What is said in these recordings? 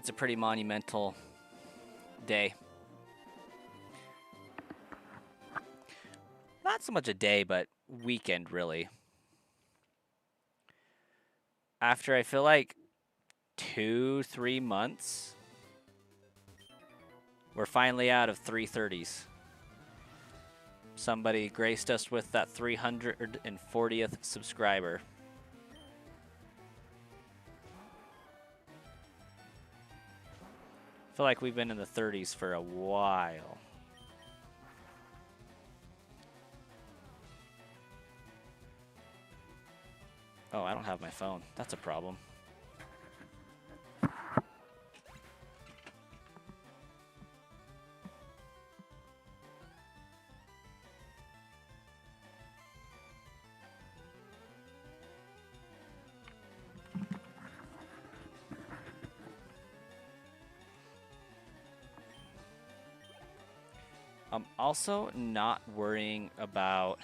it's a pretty monumental day. Not so much a day, but weekend, really. After I feel like 2-3 months, we're finally out of 330s. Somebody graced us with that 340th subscriber. I feel like we've been in the 30s for a while. Oh, I don't have my phone. That's a problem. I'm also not worrying about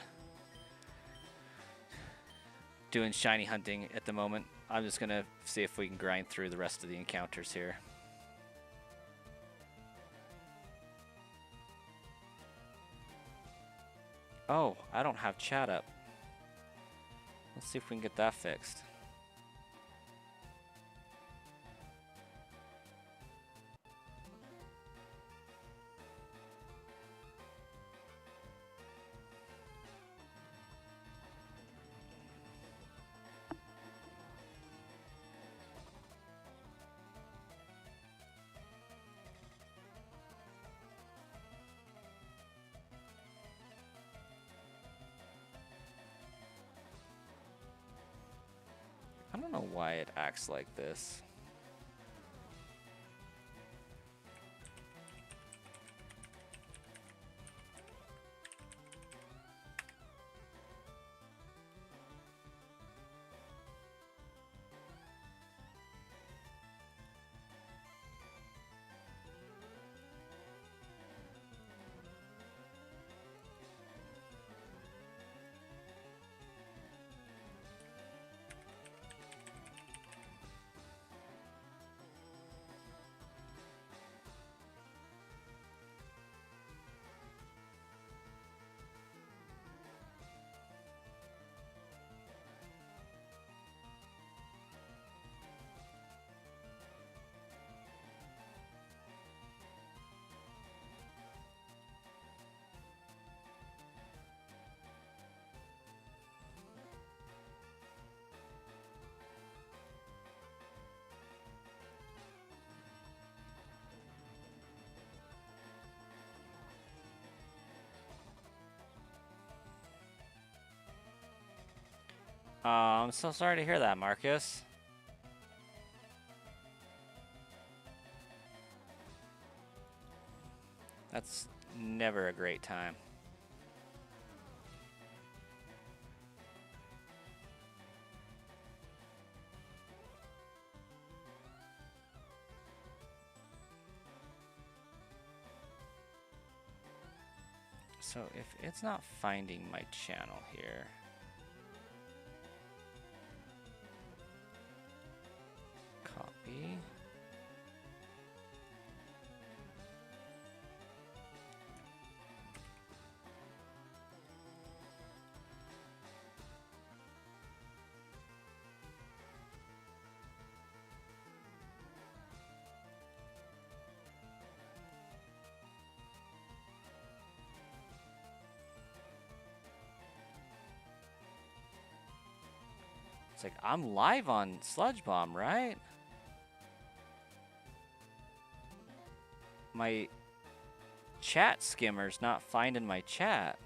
doing shiny hunting at the moment. I'm just going to see if we can grind through the rest of the encounters here. Oh, I don't have chat up. Let's see if we can get that fixed. I don't know why it acts like this. I'm so sorry to hear that, Marcus. That's never a great time. So if it's not finding my channel here. Copy. It's like, I'm live on Sludge Bomb, right? My chat skimmer's not finding my chat.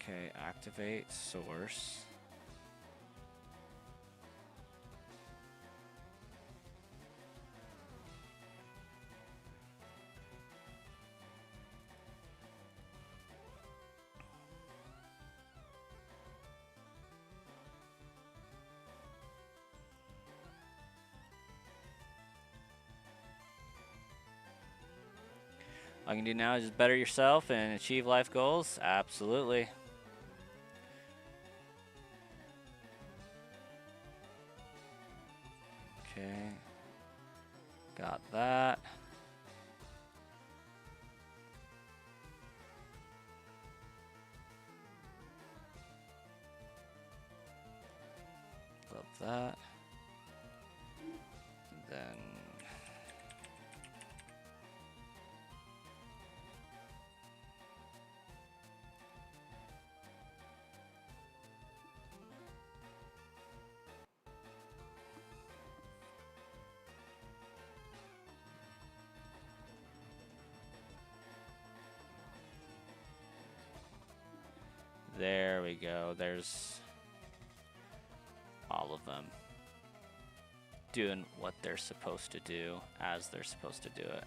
Okay, activate source. All you can do now is just better yourself and achieve life goals. Absolutely. Okay. Got that. Love that. And then there we go. There's all of them doing what they're supposed to do as they're supposed to do it.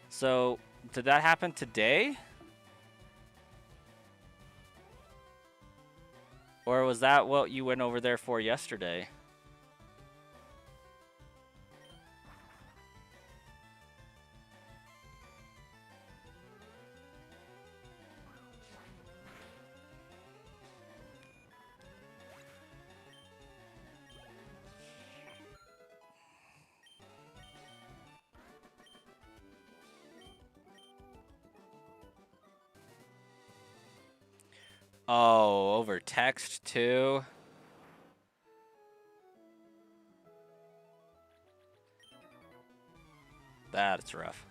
So, did that happen today? Or was that what you went over there for yesterday? Oh, over text too? That's rough.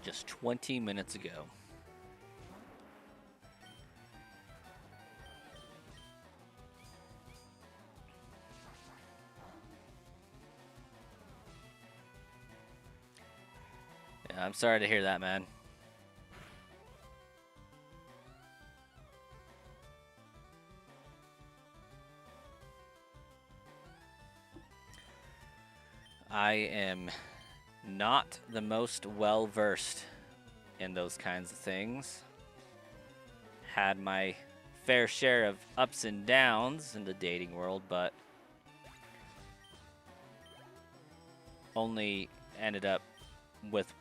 Just 20 minutes ago. Yeah, I'm sorry to hear that, man. I am not the most well-versed in those kinds of things. Had my fair share of ups and downs in the dating world, but only ended up with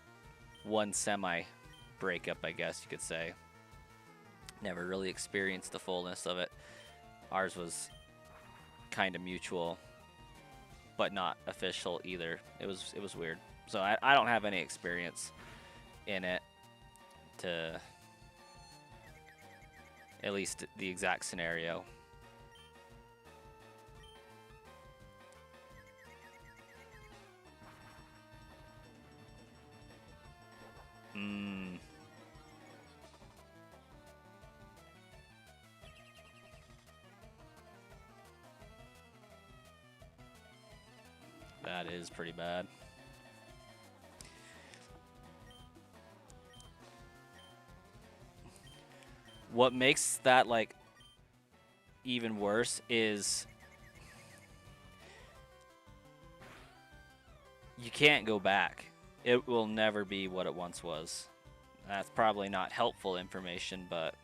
one semi-breakup, I guess you could say. Never really experienced the fullness of it. Ours was kind of mutual, but not official either. It was weird. So I don't have any experience in it to at least the exact scenario. That is pretty bad. What makes that like even worse is you can't go back. It will never be what it once was. That's probably not helpful information, but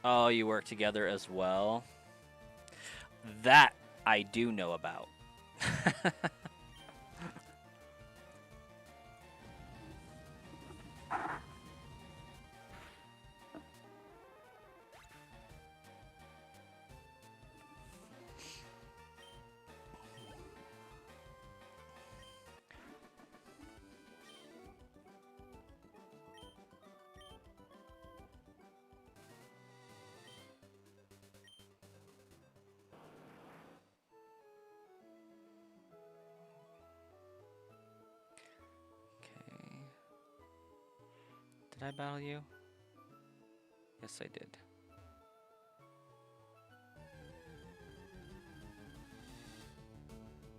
oh, you work together as well? That I do know about. Did I battle you? Yes, I did.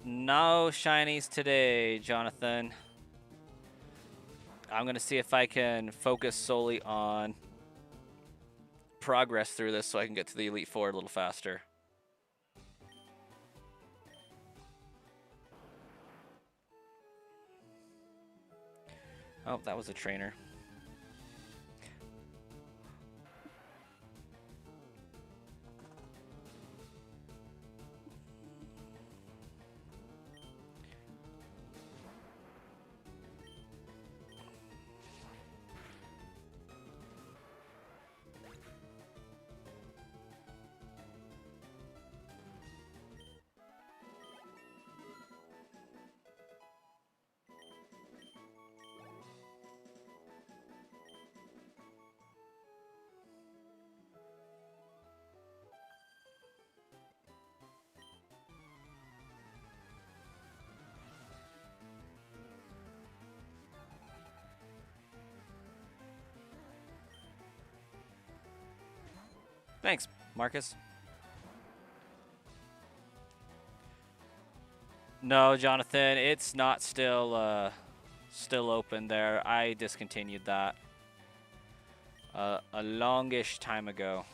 No shinies today, Jonathan. I'm going to see if I can focus solely on progress through this so I can get to the Elite Four a little faster. Oh, that was a trainer. Thanks, Marcus. No, Jonathan, it's not still open there. I discontinued that a longish time ago.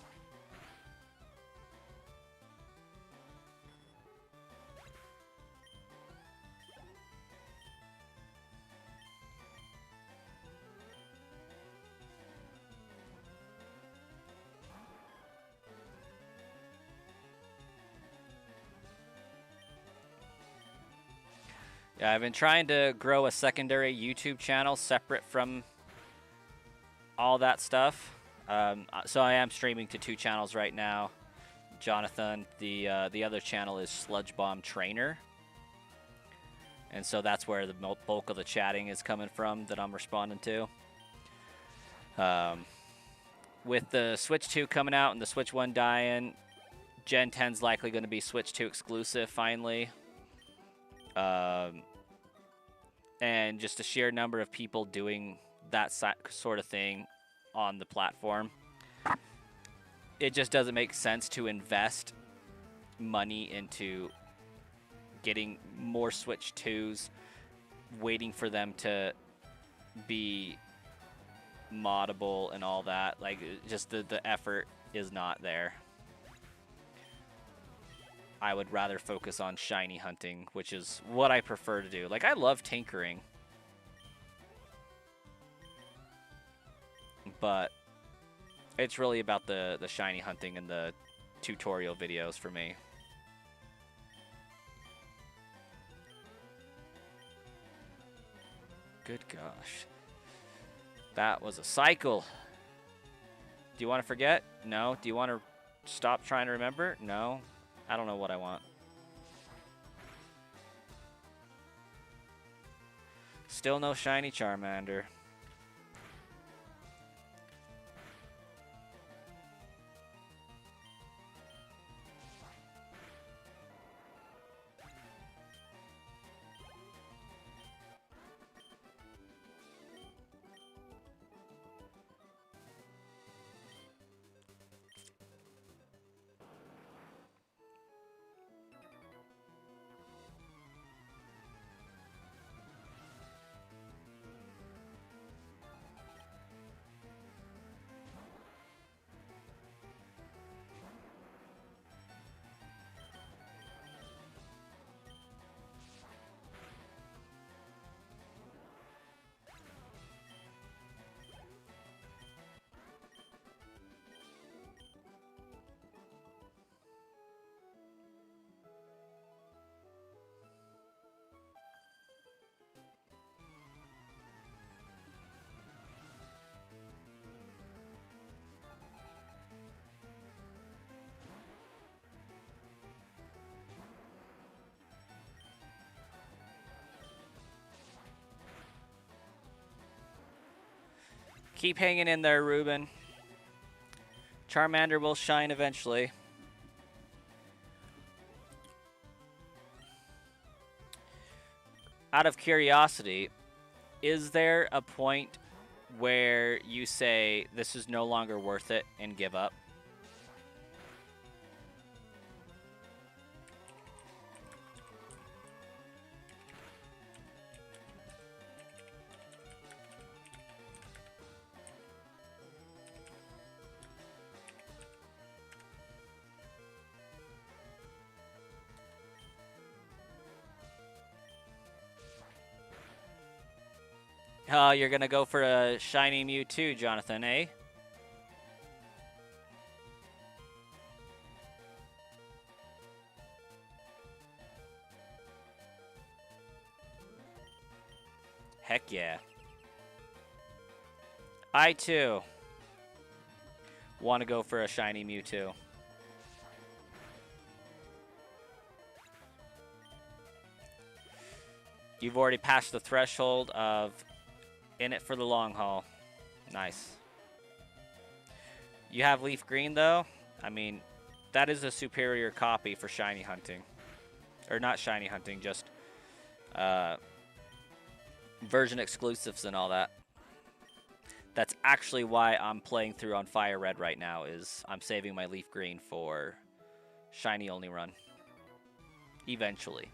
Yeah, I've been trying to grow a secondary YouTube channel separate from all that stuff. So I am streaming to 2 channels right now. Jonathan, the other channel is Sludge Bomb Trainer. And so that's where the bulk of the chatting is coming from that I'm responding to. With the Switch 2 coming out and the Switch 1 dying, Gen 10's likely going to be Switch 2 exclusive finally. And just the sheer number of people doing that sort of thing on the platform, it just doesn't make sense to invest money into getting more Switch 2s, waiting for them to be moddable and all that. Like, just the effort is not there. I would rather focus on shiny hunting, which is what I prefer to do. Like, I love tinkering, but it's really about the shiny hunting and the tutorial videos for me. Good gosh. That was a cycle. Do you want to forget? No. Do you want to stop trying to remember? No. I don't know what I want. Still no shiny Charmander. Keep hanging in there, Ruben. Charmander will shine eventually. Out of curiosity, is there a point where you say this is no longer worth it and give up? Oh, you're gonna go for a shiny Mewtwo, Jonathan, eh? Heck yeah. I, too, want to go for a shiny Mewtwo. You've already passed the threshold of in it for the long haul. Nice. You have Leaf Green, though. I mean, that is a superior copy for shiny hunting. Or not shiny hunting, just version exclusives and all that. That's actually why I'm playing through on Fire Red right now, is I'm saving my Leaf Green for shiny only run. Eventually.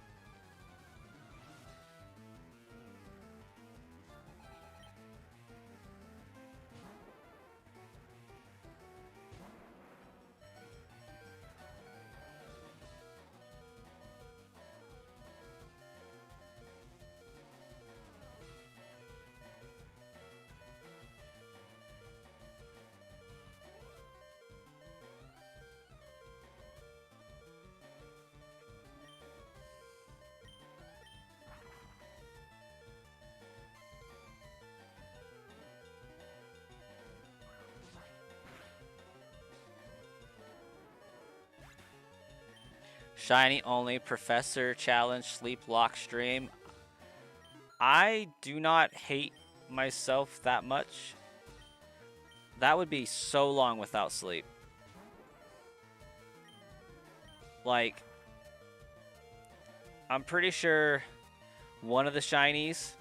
Shiny only Professor Challenge Sleep Lock stream. I do not hate myself that much. That would be so long without sleep. Like, I'm pretty sure one of the shinies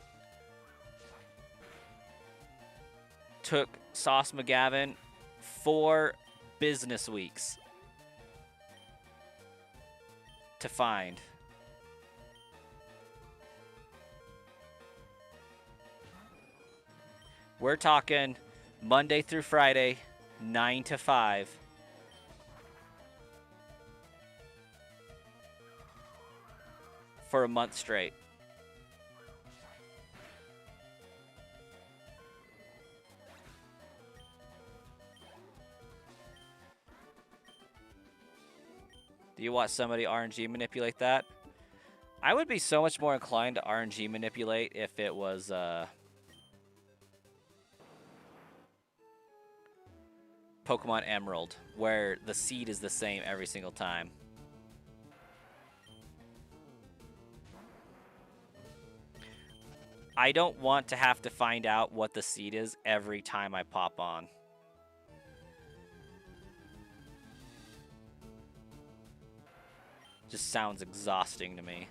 took Sauce McGavin 4 business weeks to find. We're talking Monday through Friday, 9 to 5. For a month straight. Do you watch somebody RNG manipulate that? I would be so much more inclined to RNG manipulate if it was Pokemon Emerald, where the seed is the same every single time. I don't want to have to find out what the seed is every time I pop on. Just sounds exhausting to me.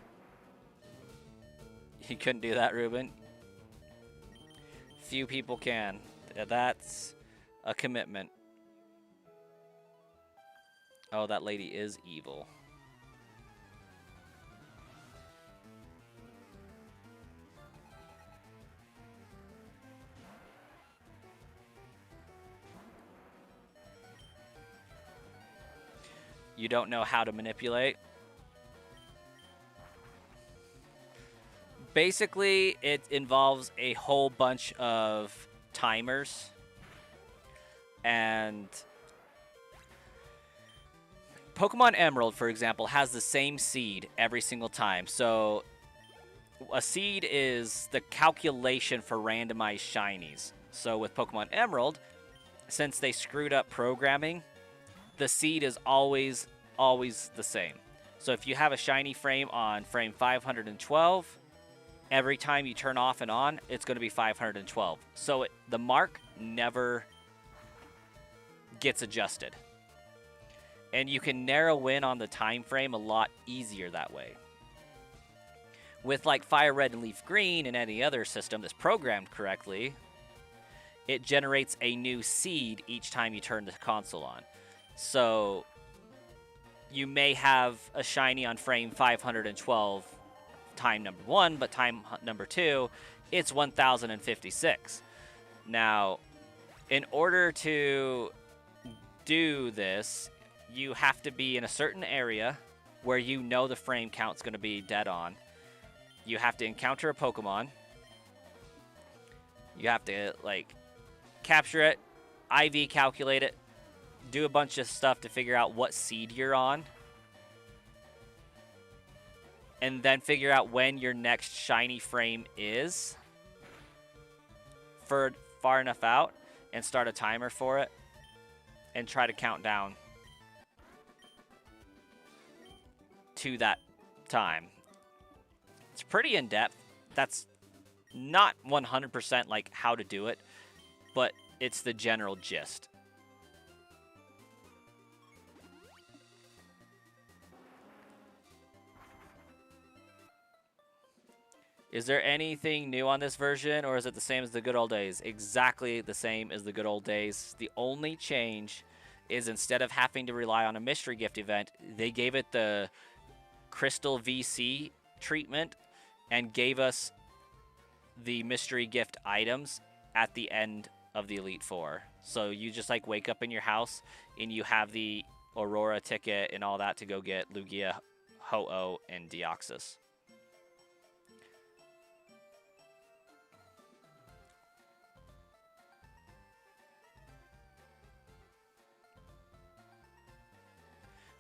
You couldn't do that, Ruben? Few people can. That's a commitment. Oh, that lady is evil. You don't know how to manipulate? Basically, it involves a whole bunch of timers. And Pokemon Emerald, for example, has the same seed every single time. So a seed is the calculation for randomized shinies. So with Pokemon Emerald, since they screwed up programming, the seed is always the same. So if you have a shiny frame on frame 512, every time you turn off and on, it's going to be 512. So the mark never gets adjusted. And you can narrow in on the time frame a lot easier that way. With like Fire Red and Leaf Green and any other system that's programmed correctly, it generates a new seed each time you turn the console on. So you may have a shiny on frame 512 time number 1, but time number 2, it's 1056. Now, in order to do this, you have to be in a certain area where you know the frame count's going to be dead on. You have to encounter a Pokemon. You have to, like, capture it, IV calculate it, do a bunch of stuff to figure out what seed you're on, and then figure out when your next shiny frame is for far enough out, and start a timer for it, and try to count down to that time. It's pretty in-depth. That's not 100% like how to do it, but it's the general gist. Is there anything new on this version, or is it the same as the good old days? Exactly the same as the good old days. The only change is instead of having to rely on a mystery gift event, they gave it the Crystal VC treatment and gave us the mystery gift items at the end of the Elite Four. So you just like wake up in your house and you have the Aurora ticket and all that to go get Lugia, Ho-Oh, and Deoxys.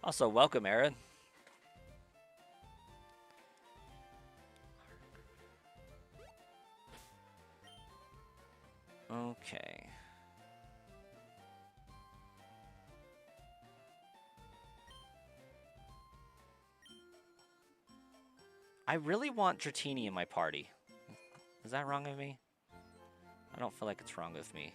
Also, welcome, Aaron. Okay. I really want Dratini in my party. Is that wrong of me? I don't feel like it's wrong with me.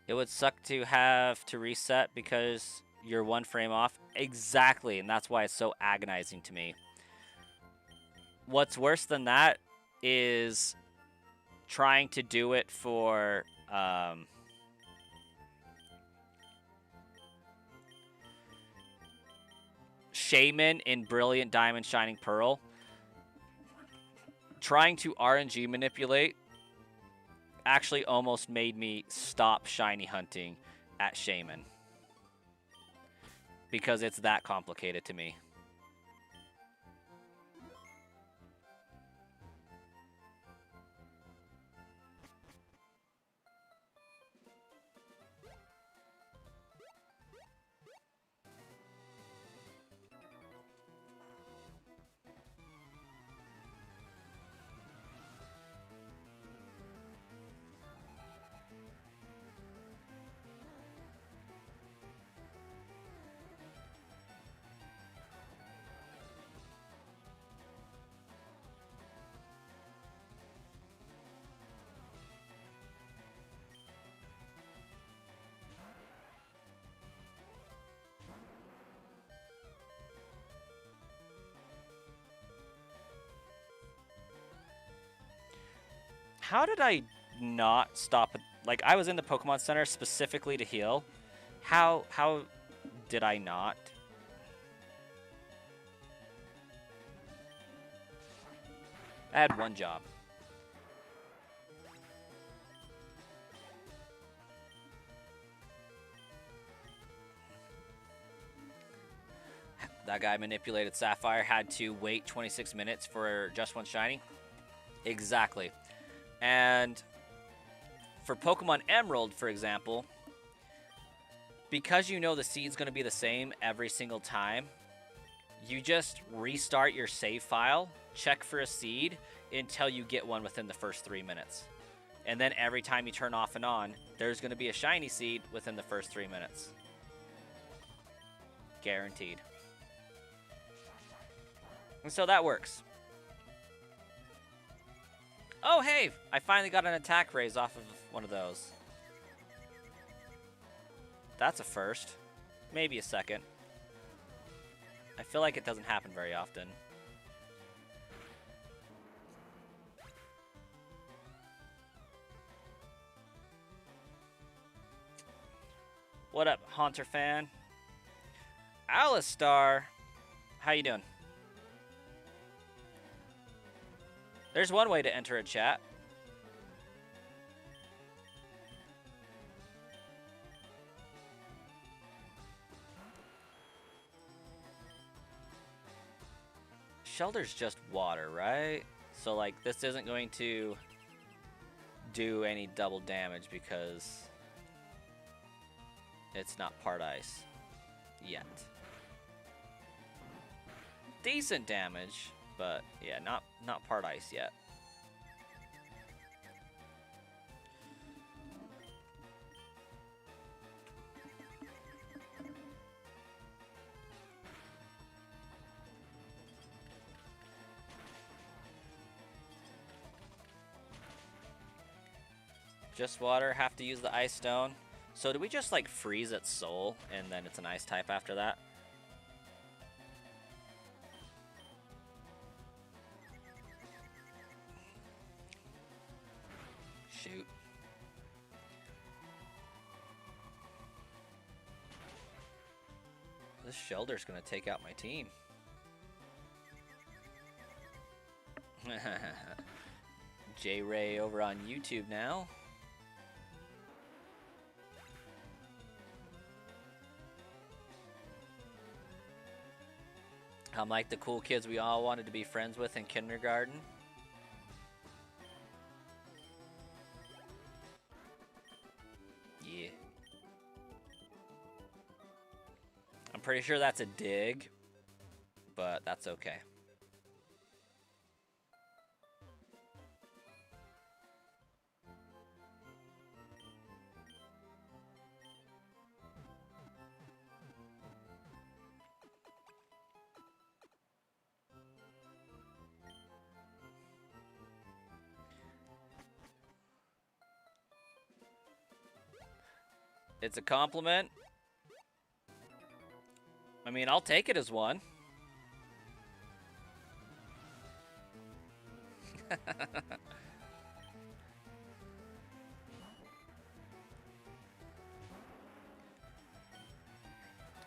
It would suck to have to reset because you're one frame off. Exactly, and that's why it's so agonizing to me. What's worse than that is trying to do it for Shaman in Brilliant Diamond Shining Pearl. Trying to RNG manipulate actually almost made me stop shiny hunting at Shaman because it's that complicated to me. How did I not stop? Like, I was in the Pokemon Center specifically to heal. How did I not? I had one job. That guy manipulated Sapphire, had to wait 26 minutes for just one shiny. Exactly. And for Pokemon Emerald, for example, because you know the seed's going to be the same every single time, you just restart your save file, check for a seed until you get one within the first 3 minutes. And then every time you turn off and on, there's going to be a shiny seed within the first 3 minutes. Guaranteed. And so that works. Oh, hey! I finally got an attack raise off of one of those. That's a first. Maybe a second. I feel like it doesn't happen very often. What up, Haunter fan? Alistar, how you doing? There's one way to enter a chat. Shelter's just water, right? So, like, this isn't going to do any double damage because it's not part ice yet. Decent damage, but yeah, not part ice yet. Just water, have to use the ice stone. So do we just like freeze its soul and then it's an ice type after that? Shoot. This Shelter's gonna take out my team. J-Ray over on YouTube now. I'm like the cool kids we all wanted to be friends with in kindergarten. Yeah. I'm pretty sure that's a dig, but that's okay. It's a compliment. I mean, I'll take it as one.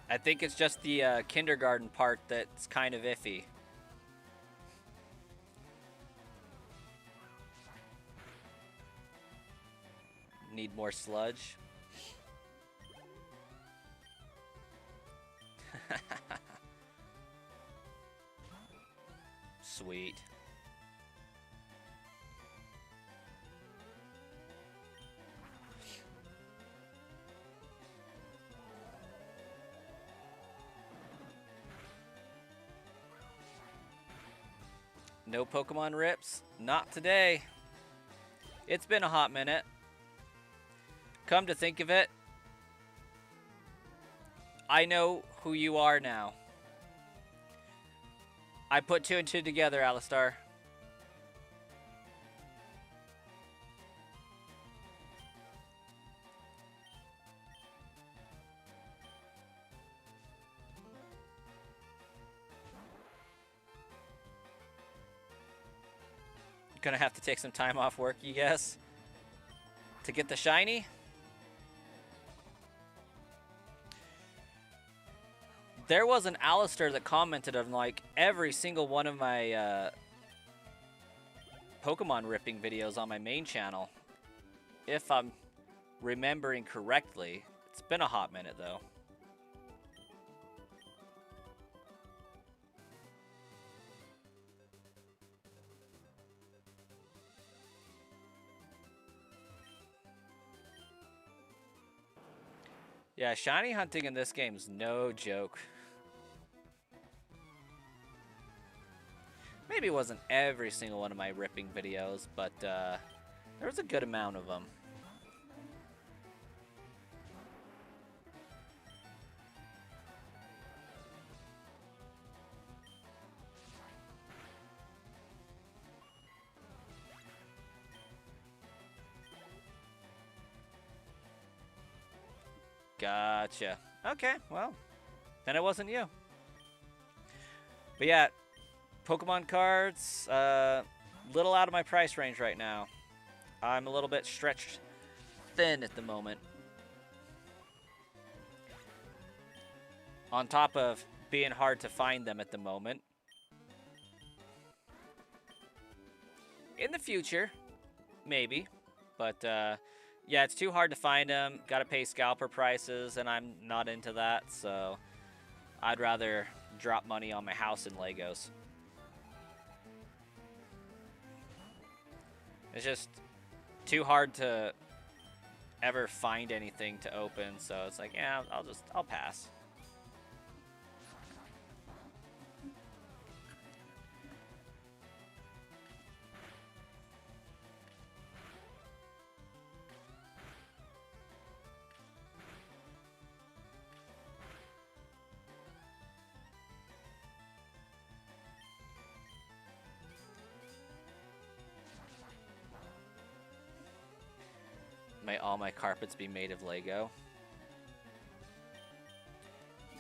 I think it's just the kindergarten part that's kind of iffy. Need more sludge. Sweet. No Pokemon rips? Not today. It's been a hot minute. Come to think of it, I know who you are now. I put two and two together, Alistar. Gonna have to take some time off work, you guess, to get the shiny. There was an Alistar that commented on like every single one of my Pokemon ripping videos on my main channel. If I'm remembering correctly. It's been a hot minute though. Yeah, shiny hunting in this game is no joke. Maybe it wasn't every single one of my ripping videos, but there was a good amount of them. Gotcha. Okay, well, then it wasn't you. But yeah, Pokemon cards, little out of my price range right now. I'm a little bit stretched thin at the moment. On top of being hard to find them at the moment. In the future, maybe. But yeah, it's too hard to find them. Got to pay scalper prices, and I'm not into that. So I'd rather drop money on my house and Legos. It's just too hard to ever find anything to open. So it's like, yeah, I'll pass. May all my carpets be made of Lego?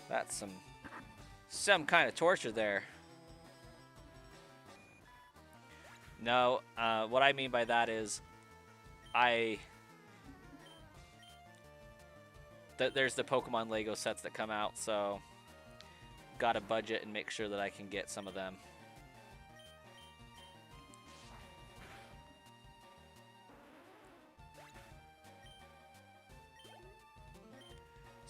That's some kind of torture there. No, what I mean by that is there's the Pokemon Lego sets that come out, so gotta budget and make sure that I can get some of them.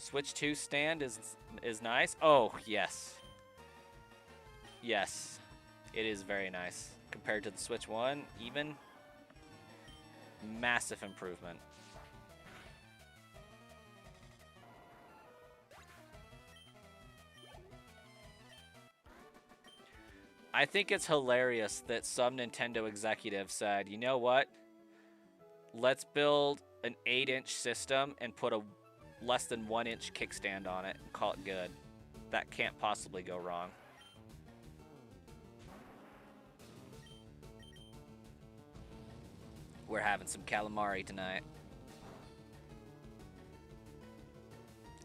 Switch 2 stand is nice. Oh, yes. Yes. It is very nice. Compared to the Switch 1, even massive improvement. I think it's hilarious that some Nintendo executive said, you know what? Let's build an 8-inch system and put a less than 1-inch kickstand on it and call it good. That can't possibly go wrong. We're having some calamari tonight.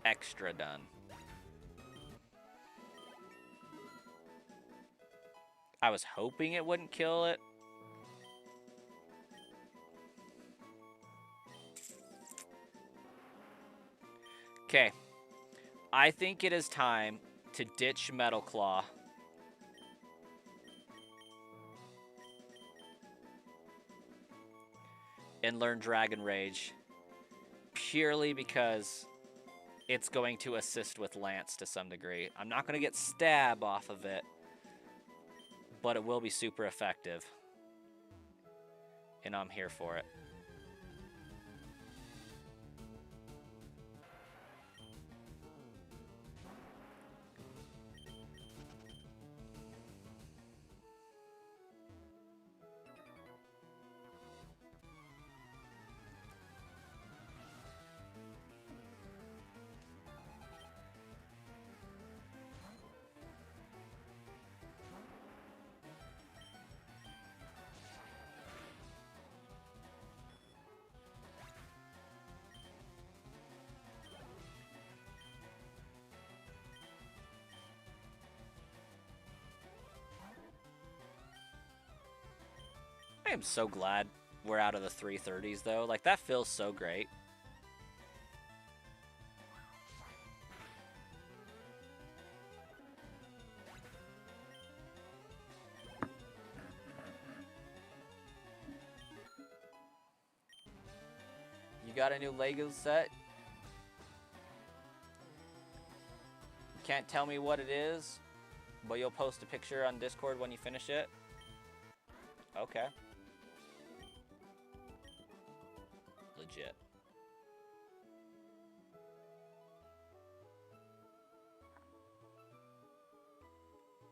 Extra done. I was hoping it wouldn't kill it. Okay. I think it is time to ditch Metal Claw. And learn Dragon Rage. Purely because it's going to assist with Lance to some degree. I'm not going to get stab off of it, but it will be super effective. And I'm here for it. I am so glad we're out of the 330s, though. Like, that feels so great. You got a new Lego set? Can't tell me what it is, but you'll post a picture on Discord when you finish it? Okay. Legit.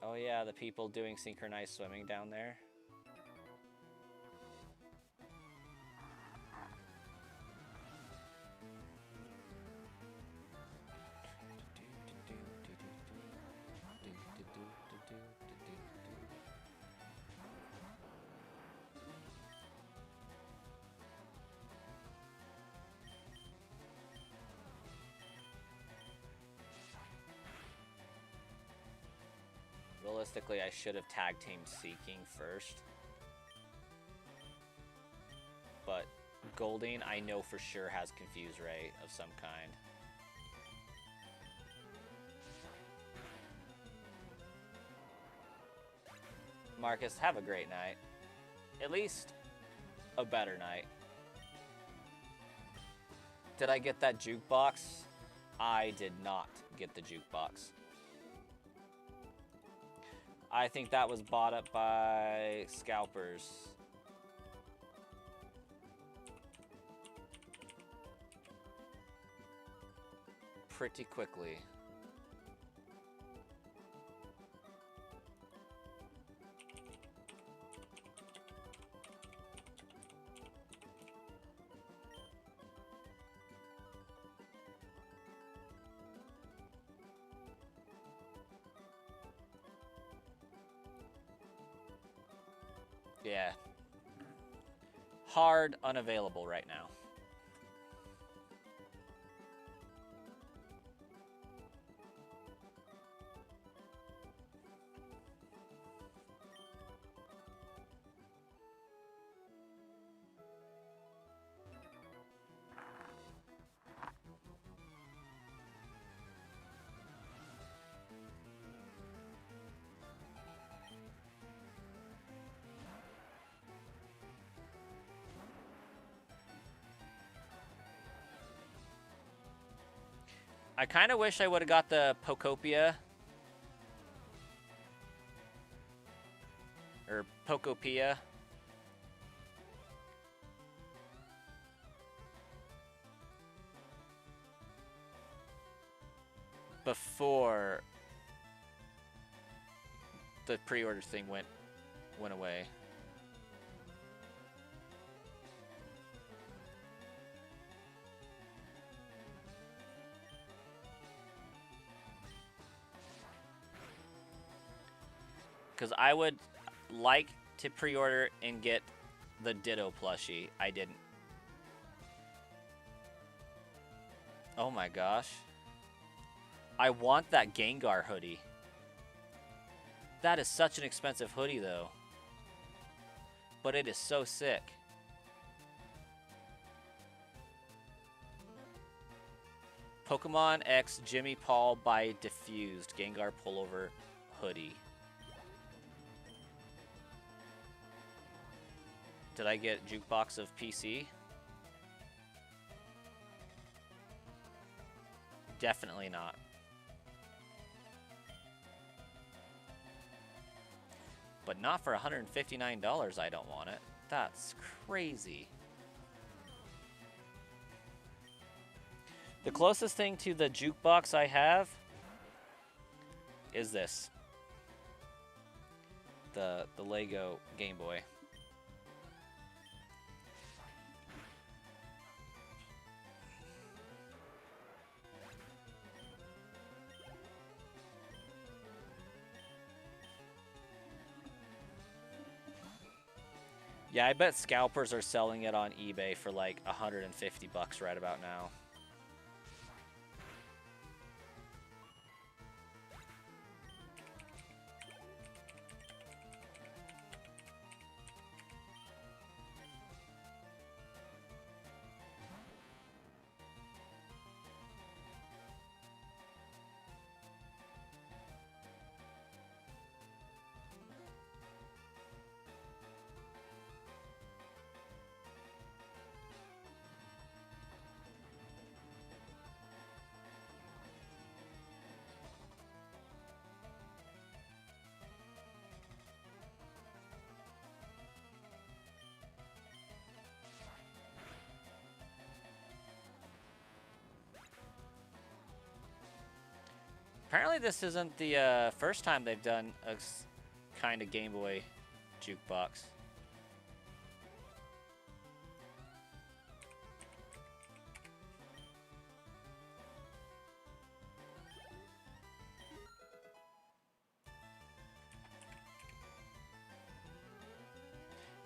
Oh yeah, the people doing synchronized swimming down there. Realistically, I should have tag teamed Seeking first. But Golding, I know for sure, has Confuse Ray of some kind. Marcus, have a great night. At least a better night. Did I get that jukebox? I did not get the jukebox. I think that was bought up by scalpers. Pretty quickly. Yeah. Hard unavailable right now. I kind of wish I would have got the Pokopia. Or Pokopia. Before the pre-order thing went away. Because I would like to pre-order and get the Ditto plushie. I didn't. Oh my gosh. I want that Gengar hoodie. That is such an expensive hoodie, though. But it is so sick. Pokemon X Jimmy Paul by Diffused Gengar Pullover hoodie. Did I get Jukebox of PC? Definitely not. But not for $159, I don't want it. That's crazy. The closest thing to the jukebox I have is this. The Lego Game Boy. Yeah, I bet scalpers are selling it on eBay for like 150 bucks right about now. Apparently this isn't the first time they've done a kind of Game Boy jukebox.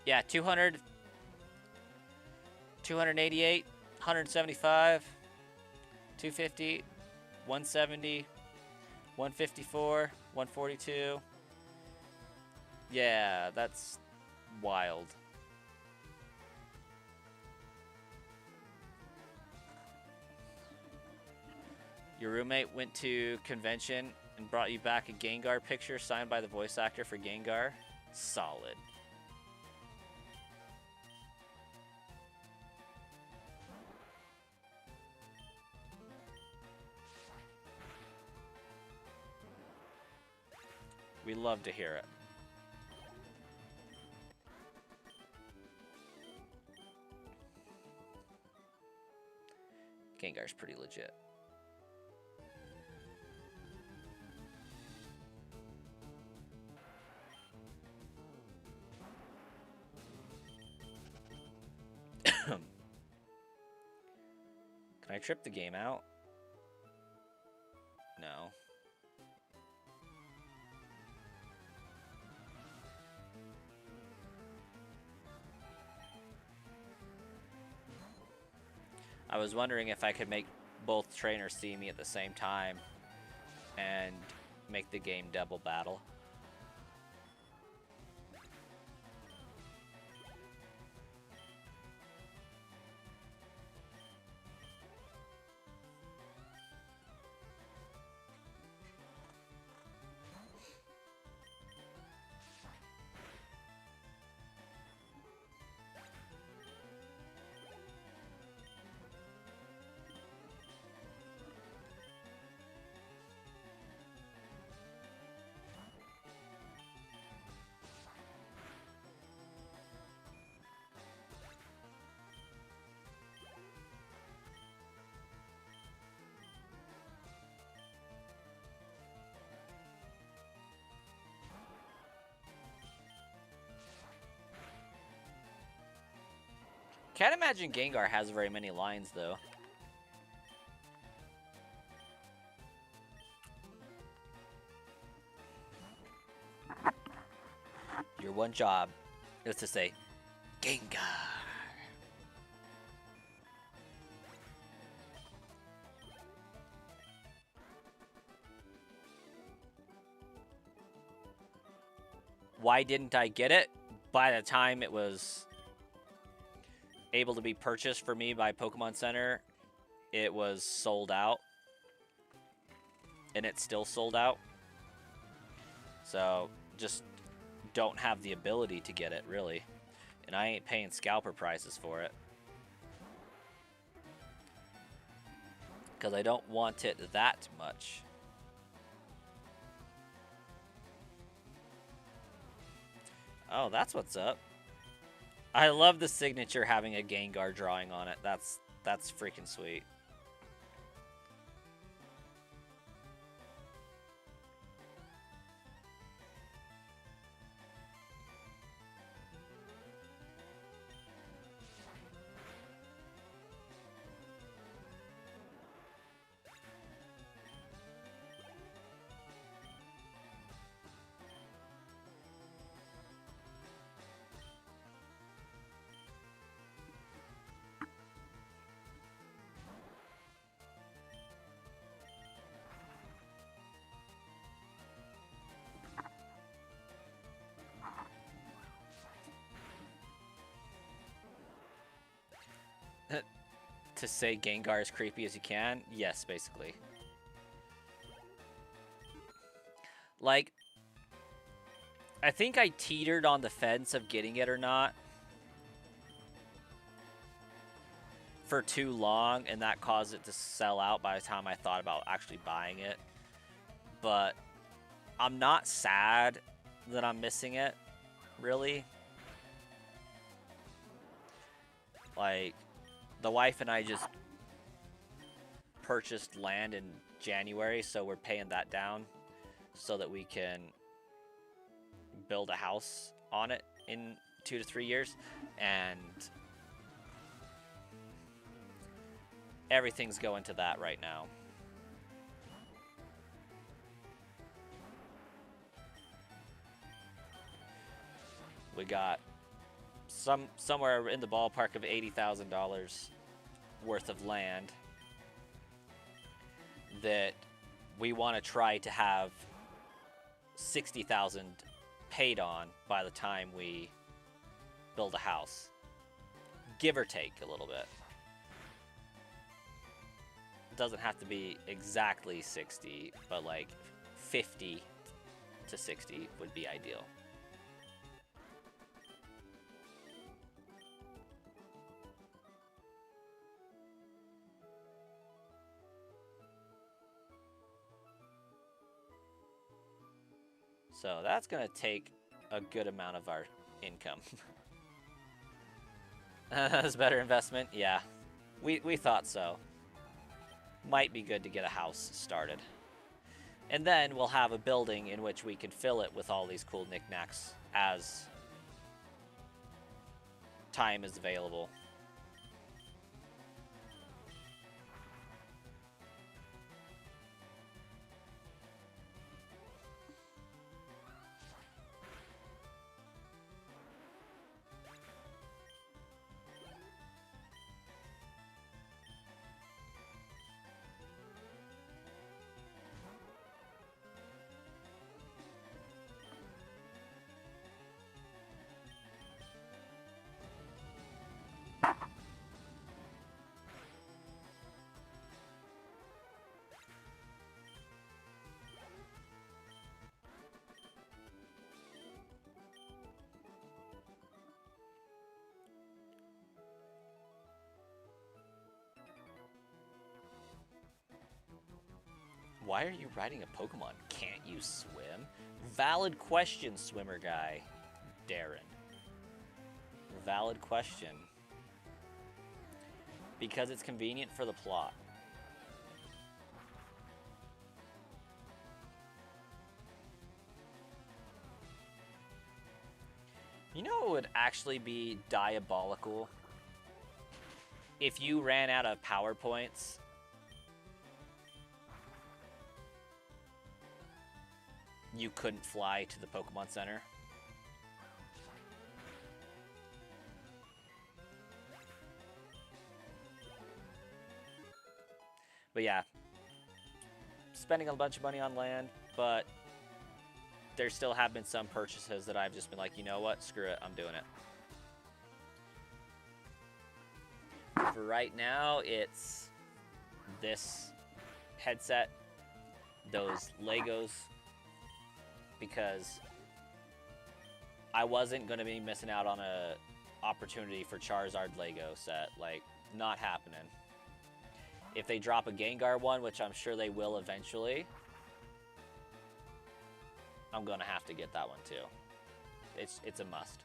Yeah, 200, 288, 175, 250, 170, 154, 142. Yeah, that's wild. Your roommate went to convention and brought you back a Gengar picture signed by the voice actor for Gengar? Solid. We love to hear it. Gengar's pretty legit. Can I trip the game out? No. I was wondering if I could make both trainers see me at the same time and make the game double battle. Can't imagine Gengar has very many lines, though. Your one job is to say, Gengar. Why didn't I get it? By the time it was able to be purchased for me by Pokemon Center, it was sold out. And it's still sold out. So, just don't have the ability to get it, really. And I ain't paying scalper prices for it. Because I don't want it that much. Oh, that's what's up. I love the signature having a Gengar drawing on it. That's freaking sweet. To say Gengar as creepy as you can? Yes, basically. Like, I think I teetered on the fence of getting it or not for too long, and that caused it to sell out by the time I thought about actually buying it. But I'm not sad that I'm missing it, really. Like, the wife and I just purchased land in January, so we're paying that down so that we can build a house on it in 2 to 3 years, and everything's going to that right now. We got somewhere in the ballpark of $80,000 worth of land that we want to try to have 60,000 paid on by the time we build a house, give or take a little bit. It doesn't have to be exactly 60, but like 50 to 60 would be ideal. So that's going to take a good amount of our income. That's a better investment? Yeah, we thought so. Might be good to get a house started. And then we'll have a building in which we can fill it with all these cool knickknacks as time is available. Why are you riding a Pokemon? Can't you swim? Valid question, swimmer guy. Darren. Valid question. Because it's convenient for the plot. You know what would actually be diabolical? If you ran out of PowerPoints you couldn't fly to the Pokemon Center. But yeah, spending a bunch of money on land, but there still have been some purchases that I've just been like, you know what, screw it, I'm doing it. For right now, it's this headset, those Legos, because I wasn't going to be missing out on a opportunity for Charizard Lego set. Like, not happening. If they drop a Gengar one, which I'm sure they will eventually, I'm going to have to get that one too. It's a must.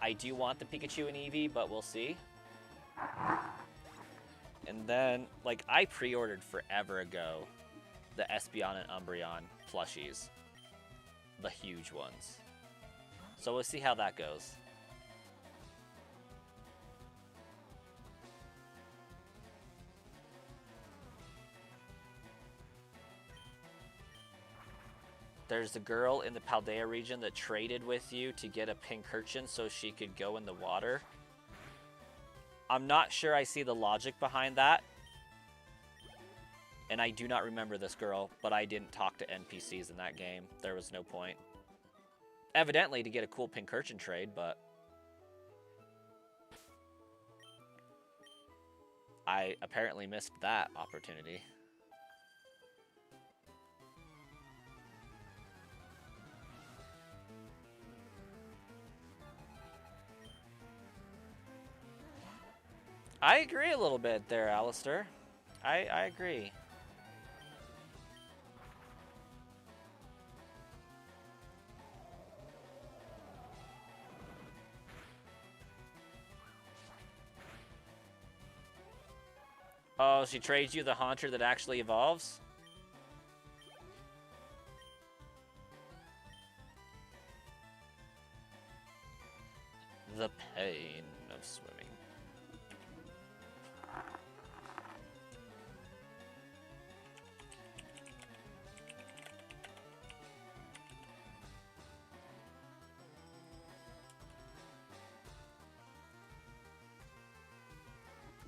I do want the Pikachu and Eevee, but we'll see. And then, like, I pre-ordered forever ago the Espeon and Umbreon plushies. The huge ones. So we'll see how that goes. There's a girl in the Paldea region that traded with you to get a Pincurchin so she could go in the water. I'm not sure I see the logic behind that. And I do not remember this girl, but I didn't talk to NPCs in that game. There was no point. Evidently to get a cool Pincurchin trade, but I apparently missed that opportunity. I agree a little bit there, Alistair. I agree. Oh, she trades you the Haunter that actually evolves? The pain of swimming.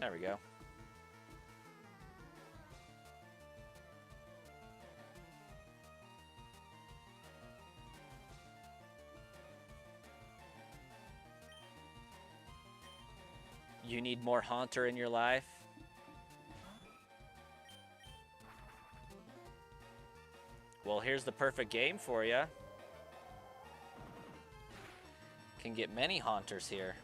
There we go. You need more Haunter in your life? Well, here's the perfect game for you. Can get many Haunters here.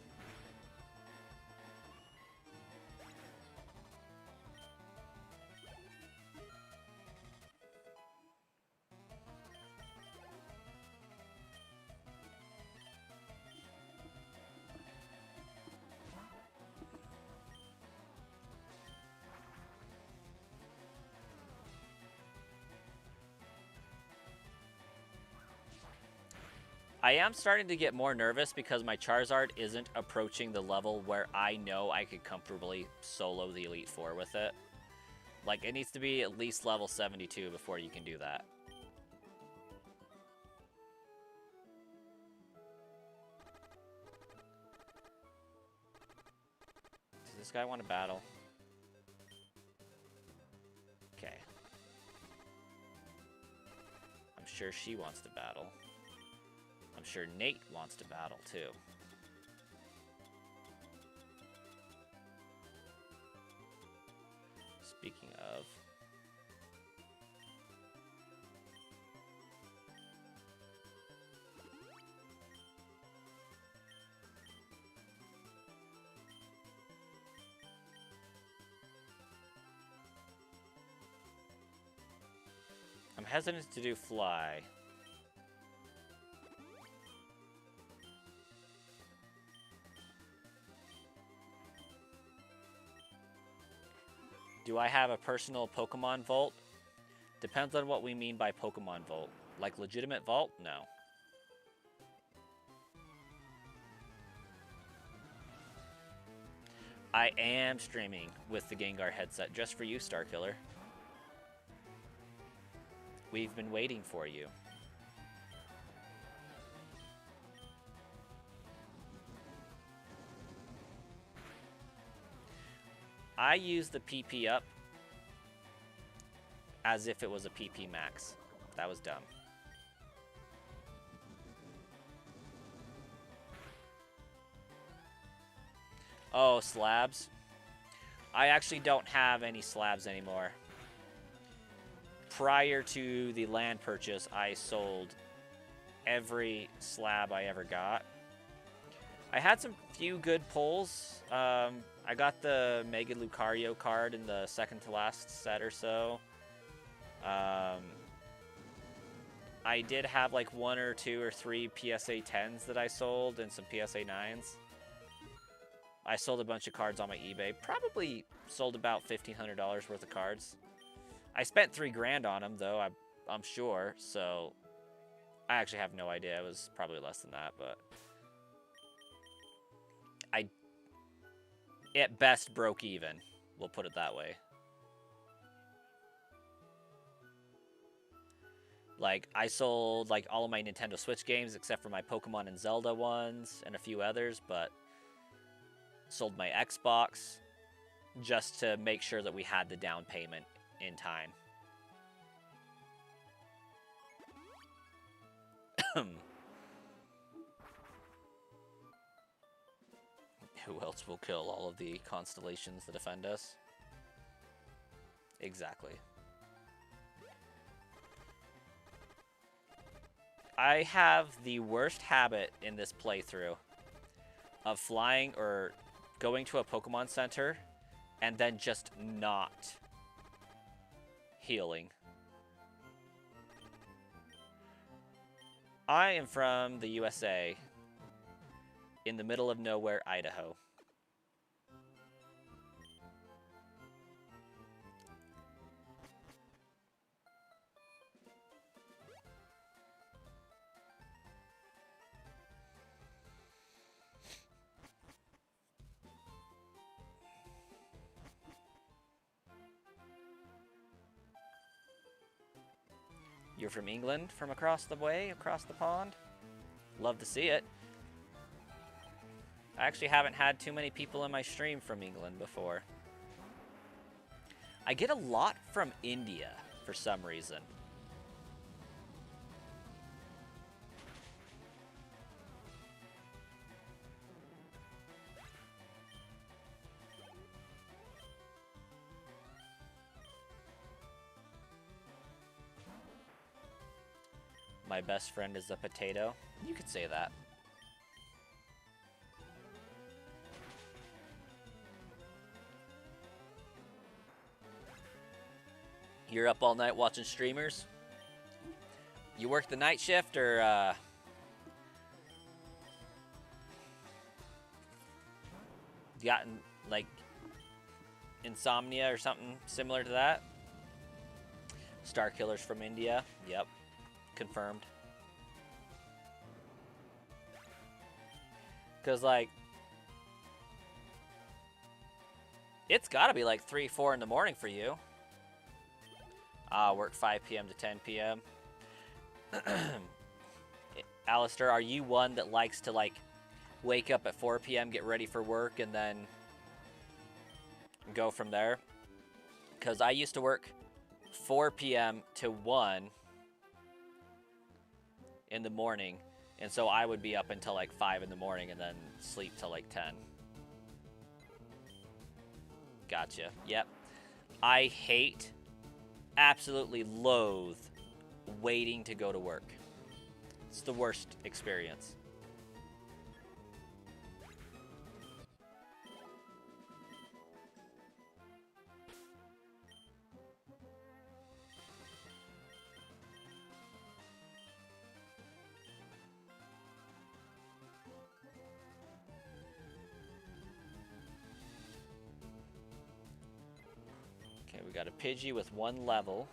I am starting to get more nervous because my Charizard isn't approaching the level where I know I could comfortably solo the Elite Four with it. Like, it needs to be at least level 72 before you can do that. Does this guy want to battle? Okay. I'm sure she wants to battle. I'm sure Nate wants to battle, too. Speaking of... I'm hesitant to do fly. Do I have a personal Pokemon vault? Depends on what we mean by Pokemon vault. Like legitimate vault? No. I am streaming with the Gengar headset just for you, Starkiller. We've been waiting for you. I use the PP up as if it was a PP max. That was dumb. Oh, slabs. I actually don't have any slabs anymore. Prior to the land purchase, I sold every slab I ever got. I had some few good pulls. I got the Mega Lucario card in the second to last set or so. I did have like 1 or 2 or 3 PSA 10s that I sold and some PSA 9s. I sold a bunch of cards on my eBay. Probably sold about $1,500 worth of cards. I spent $3 grand on them though, I'm sure. So I actually have no idea. It was probably less than that, but I at best broke even. We'll put it that way. Like, I sold like all of my Nintendo Switch games except for my Pokemon and Zelda ones and a few others, but sold my Xbox just to make sure that we had the down payment in time. Who else will kill all of the constellations that defend us? Exactly. I have the worst habit in this playthrough of flying or going to a Pokemon Center and then just not healing. I am from the USA, in the middle of nowhere, Idaho. You're from England, from across the way, across the pond? Love to see it. I actually haven't had too many people in my stream from England before. I get a lot from India for some reason. My best friend is a potato. You could say that. You're up all night watching streamers? You work the night shift or you got like insomnia or something similar to that? Star Killers from India. Yep. Confirmed. Because, like, it's got to be like 3, 4 in the morning for you. Work 5 p.m. to 10 p.m. Alistair, are you one that likes to, like, wake up at 4 p.m., get ready for work, and then go from there? Because I used to work 4 p.m. to 1 in the morning, and so I would be up until like 5 in the morning and then sleep till like 10. Gotcha. Yep. I hate, absolutely loathe waiting to go to work. It's the worst experience. Okay, we got a Pidgey with 1 level.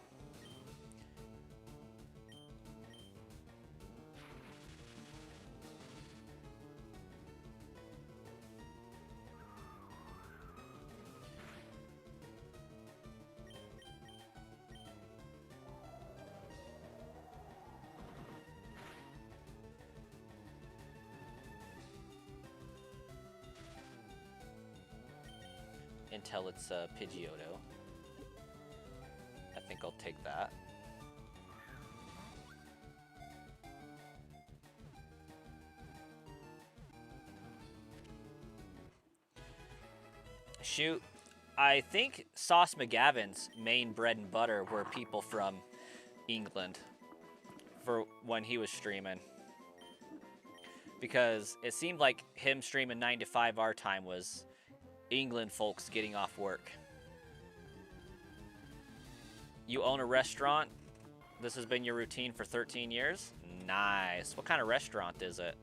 Until it's Pidgeotto. I think I'll take that. Shoot, I think Sauce McGavin's main bread and butter were people from England for when he was streaming. Because it seemed like him streaming 9 to 5 our time was England folks getting off work. You own a restaurant? This has been your routine for 13 years? Nice. What kind of restaurant is it?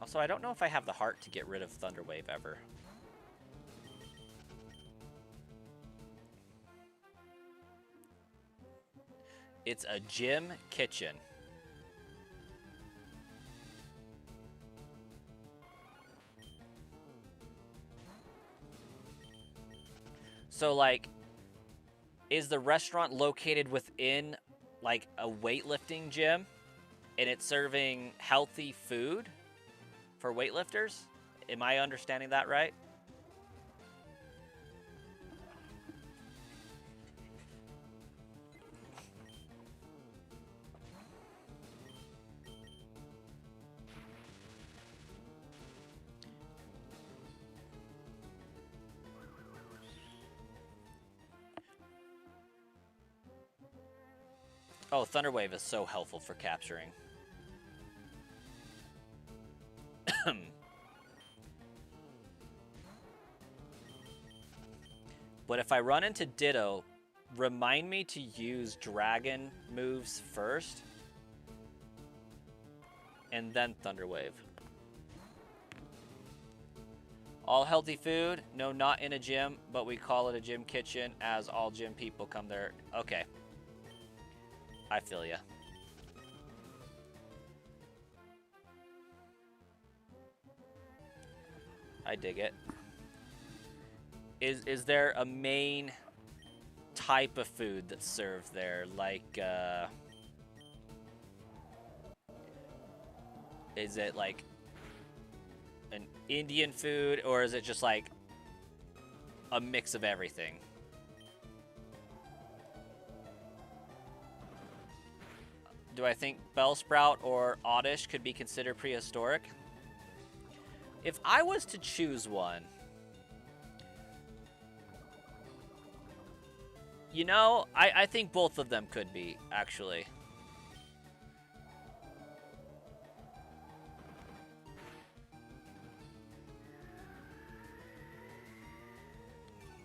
Also, I don't know if I have the heart to get rid of Thunderwave ever. It's a gym kitchen. So, like, is the restaurant located within, like, a weightlifting gym? And it's serving healthy food for weightlifters? Am I understanding that right? Oh, Thunderwave is so helpful for capturing. But if I run into Ditto, remind me to use Dragon moves first. And then Thunderwave. All healthy food? No, not in a gym, but we call it a gym kitchen as all gym people come there. Okay. I feel ya. I dig it. Is there a main type of food that's served there? Like, is it like an Indian food, or is it just like a mix of everything? Do I think Bellsprout or Oddish could be considered prehistoric? If I was to choose one, you know, I think both of them could be, actually.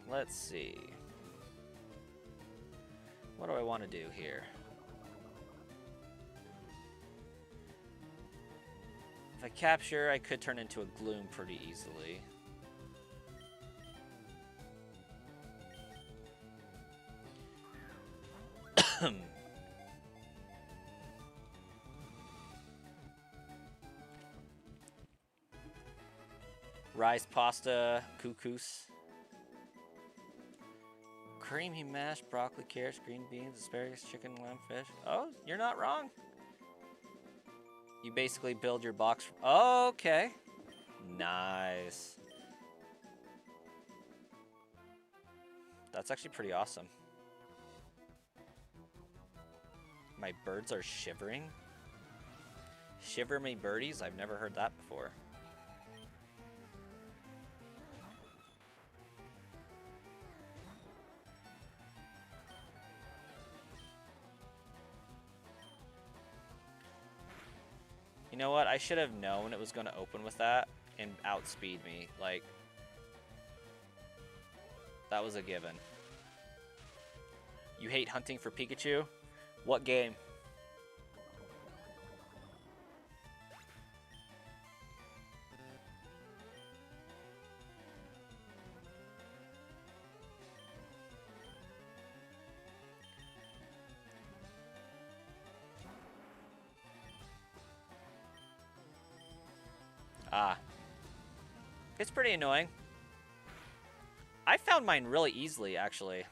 Let's see. What do I want to do here? If I capture, I could turn into a Gloom pretty easily. Rice, pasta, couscous. Creamy mash, broccoli, carrots, green beans, asparagus, chicken, lamb, fish. Oh, you're not wrong. You basically build your box. Oh, okay. Nice. That's actually pretty awesome. My birds are shivering? Shiver me birdies? I've never heard that before. You know what? I should have known it was going to open with that and outspeed me. Like, that was a given. You hate hunting for Pikachu? What game? Ah. It's pretty annoying. I found mine really easily, actually.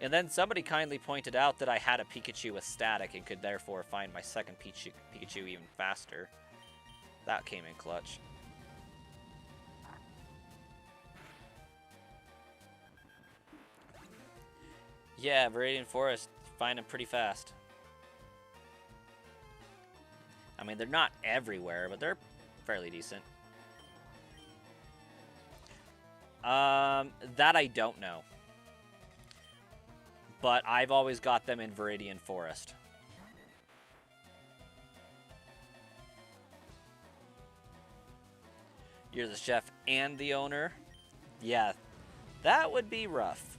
And then somebody kindly pointed out that I had a Pikachu with static and could therefore find my second Pikachu even faster. That came in clutch. Yeah, Viridian Forest, find them pretty fast. I mean, they're not everywhere, but they're fairly decent. That I don't know. But I've always got them in Viridian Forest. You're the chef and the owner? Yeah, that would be rough.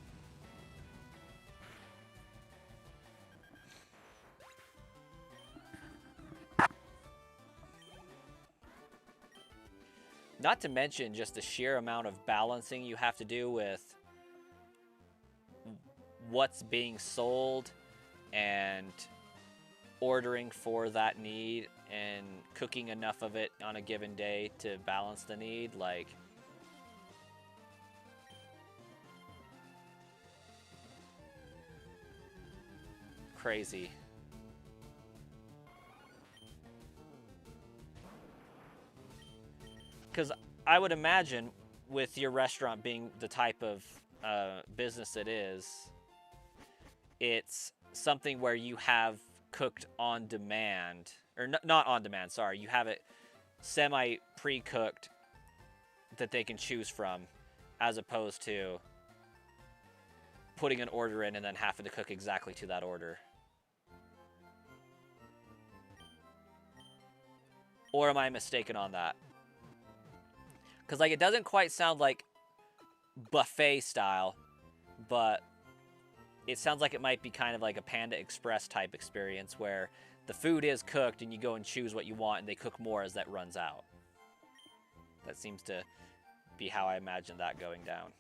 Not to mention just the sheer amount of balancing you have to do with what's being sold and ordering for that need and cooking enough of it on a given day to balance the need. Like, crazy. Because I would imagine with your restaurant being the type of business it is, it's something where you have cooked on demand, or not on demand, sorry, you have it semi pre-cooked that they can choose from, as opposed to putting an order in and then having to cook exactly to that order. Or am I mistaken on that? Because, like, it doesn't quite sound like buffet style, but it sounds like it might be kind of like a Panda Express type experience where the food is cooked and you go and choose what you want and they cook more as that runs out. That seems to be how I imagine that going down.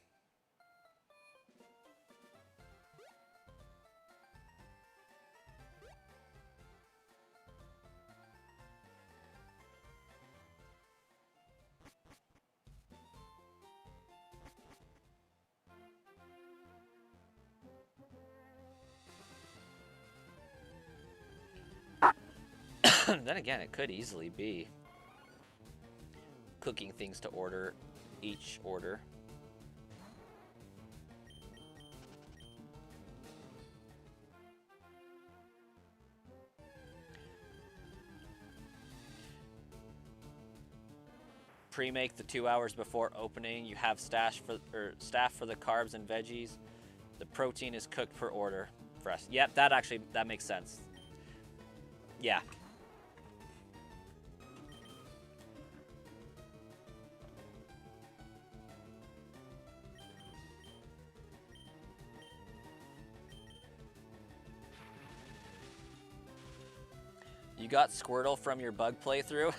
Then again, it could easily be cooking things to order each order. Pre-make the 2 hours before opening. You have staff for the carbs and veggies. The protein is cooked per order. Fresh. Yep, that makes sense. Yeah. You got Squirtle from your bug playthrough?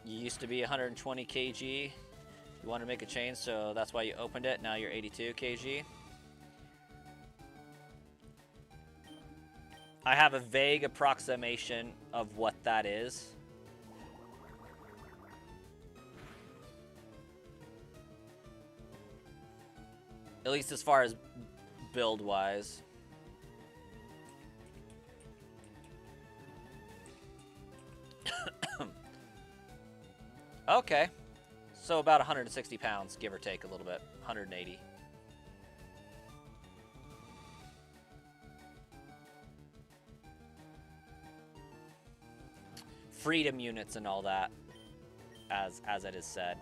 You used to be 120 kg. You want to make a change, so that's why you opened it. Now you're 82 kg. I have a vague approximation of what that is. At least as far as build-wise. Okay. So about 160 pounds, give or take a little bit. 180. Freedom units and all that, as it is said.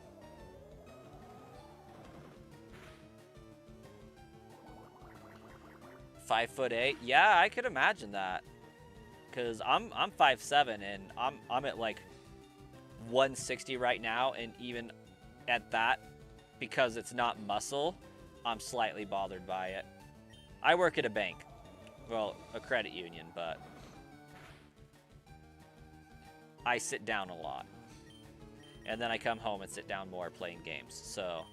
$5'8". Yeah, I could imagine that. Cause I'm 5'7" and I'm at like 160 right now, and even at that, because it's not muscle, I'm slightly bothered by it. I work at a bank. Well, a credit union, but I sit down a lot. And then I come home and sit down more playing games. So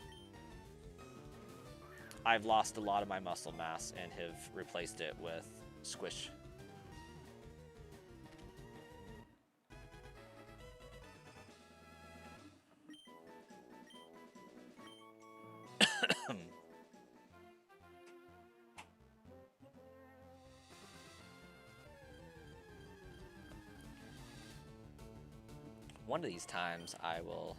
I've lost a lot of my muscle mass and have replaced it with squish. One of these times I will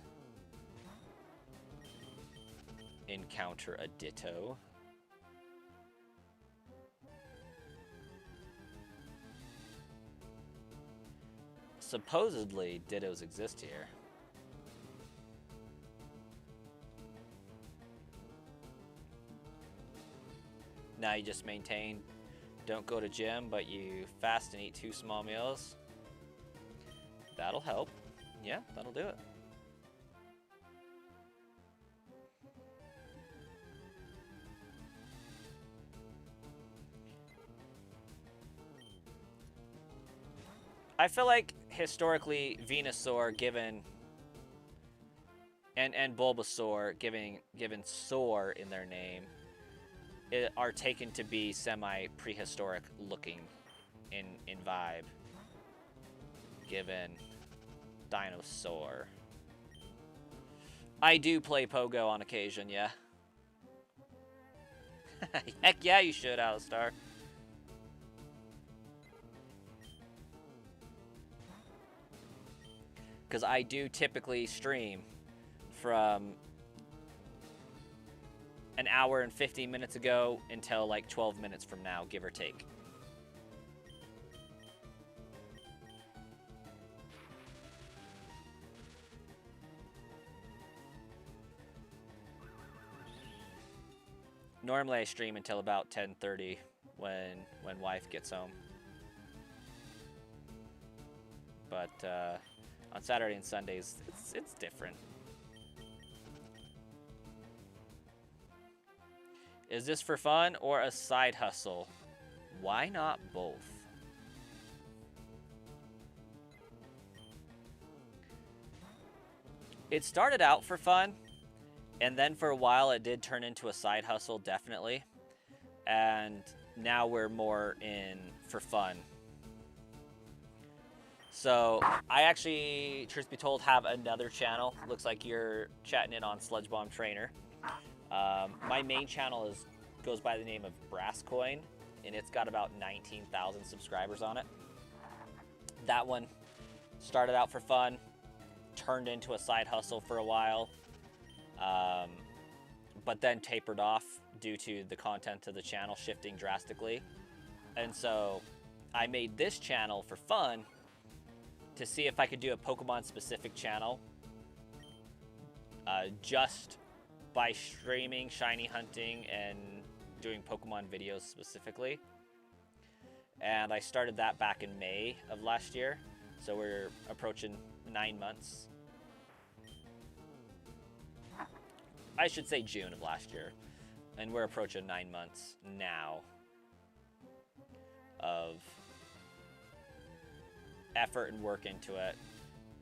encounter a Ditto. Supposedly, Dittos exist here. Now you just maintain, don't go to gym, but you fast and eat 2 small meals. That'll help. Yeah, that'll do it. I feel like historically Venusaur given and Bulbasaur given Saur in their name are taken to be semi-prehistoric looking in vibe, given Dinosaur. I do play Pogo on occasion, yeah. Heck yeah, you should, Alistar. Because I do typically stream from an hour and 15 minutes ago until like 12 minutes from now, give or take. Normally I stream until about 10:30 when wife gets home. But on Saturday and Sundays, it's different. Is this for fun or a side hustle? Why not both? It started out for fun, and then for a while it did turn into a side hustle, definitely. And now we're more in for fun. So I actually, truth be told, have another channel. Looks like you're chatting in on Sludge Bomb Trainer. My main channel goes by the name of Brass Coin, and it's got about 19,000 subscribers on it. That one started out for fun, turned into a side hustle for a while, but then tapered off due to the content of the channel shifting drastically. And so I made this channel for fun to see if I could do a Pokemon specific channel just by streaming, shiny hunting, and doing Pokemon videos specifically. And I started that back in May of last year, so we're approaching 9 months. I should say June of last year, and we're approaching 9 months now of effort and work into it.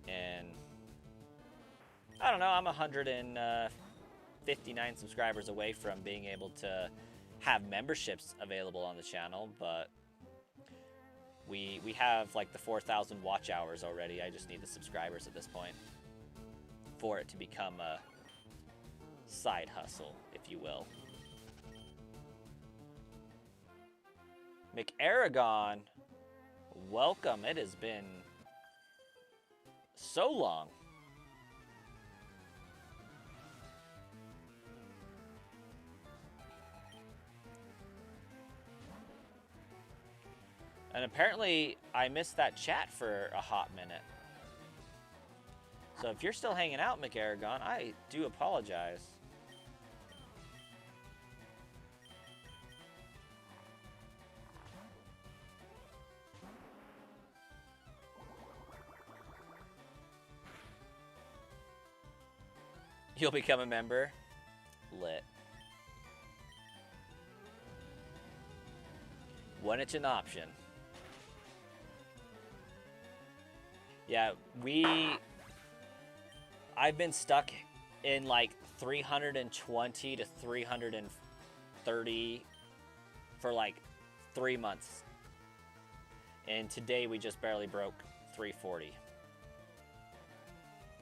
And I don't know, I'm 159 subscribers away from being able to have memberships available on the channel, but we have like the 4,000 watch hours already. I just need the subscribers at this point for it to become a side hustle, if you will. McAragon, welcome. It has been so long. And apparently I missed that chat for a hot minute. So if you're still hanging out, McAragon, I do apologize. You'll become a member? Lit. When it's an option. Yeah, I've been stuck in like 320 to 330 for like 3 months. And today we just barely broke 340.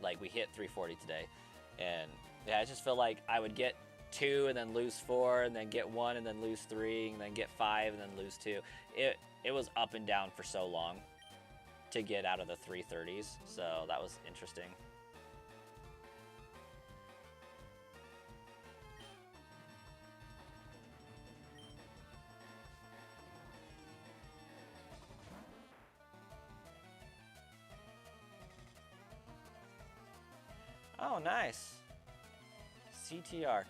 Like we hit 340 today. And yeah, I just feel like I would get 2 and then lose 4 and then get 1 and then lose 3 and then get 5 and then lose 2. It was up and down for so long to get out of the 330s, so that was interesting. Oh, nice. CTR.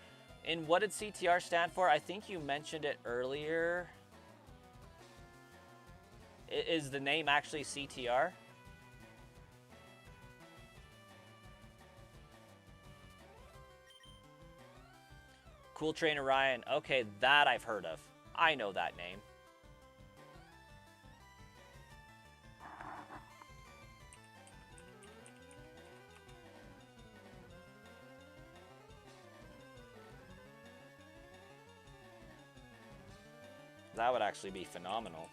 And what did CTR stand for? I think you mentioned it earlier. Is the name actually CTR? Cool Trainer Ryan. Okay, that I've heard of. I know that name. That would actually be phenomenal.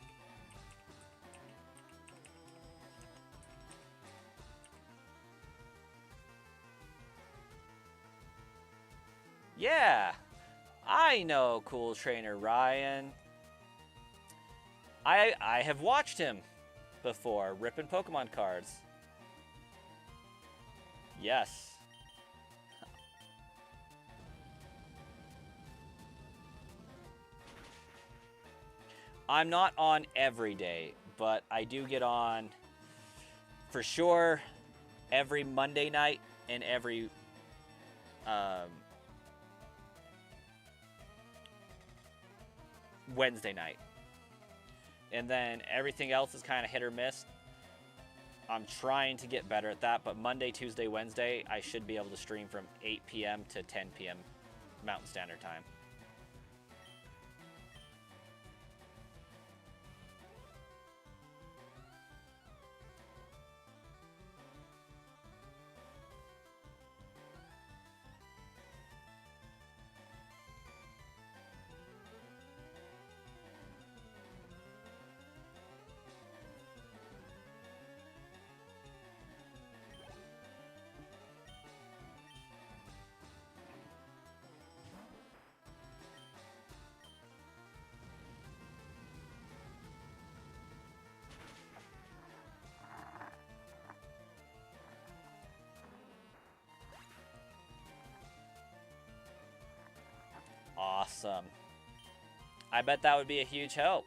Yeah, I know Cool Trainer Ryan. I have watched him before, ripping Pokemon cards. Yes. I'm not on every day, but I do get on for sure every Monday night and every Wednesday night. And then everything else is kind of hit or miss. I'm trying to get better at that, but Monday, Tuesday, Wednesday, I should be able to stream from 8 p.m. to 10 p.m. Mountain Standard Time. awesome. I bet that would be a huge help.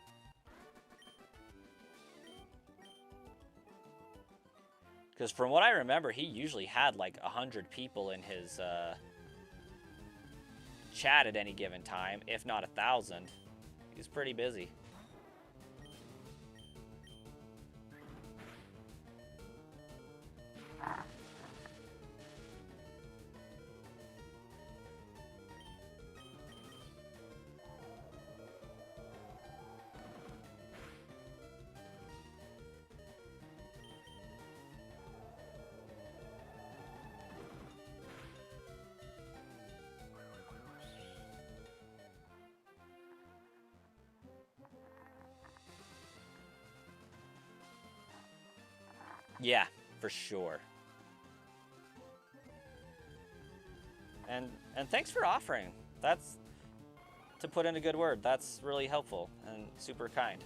Because from what I remember, he usually had like 100 people in his chat at any given time, if not 1,000. He's pretty busy. Yeah, for sure. And thanks for offering. That's, to put in a good word, that's really helpful and super kind.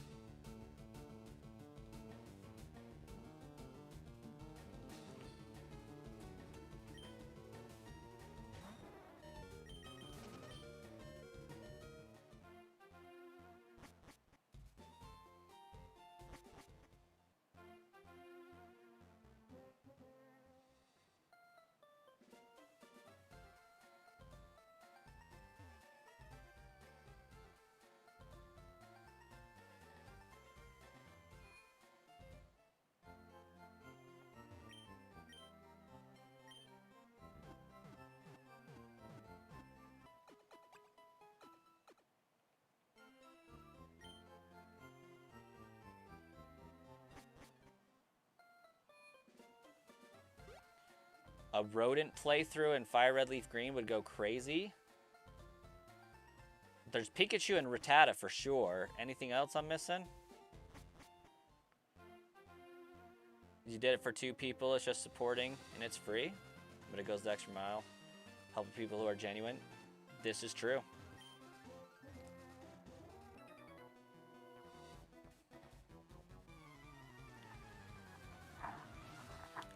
A rodent playthrough in Fire Red Leaf Green would go crazy. There's Pikachu and Rattata for sure. Anything else I'm missing? You did it for 2 people. It's just supporting and it's free, but it goes the extra mile. Helping people who are genuine. This is true.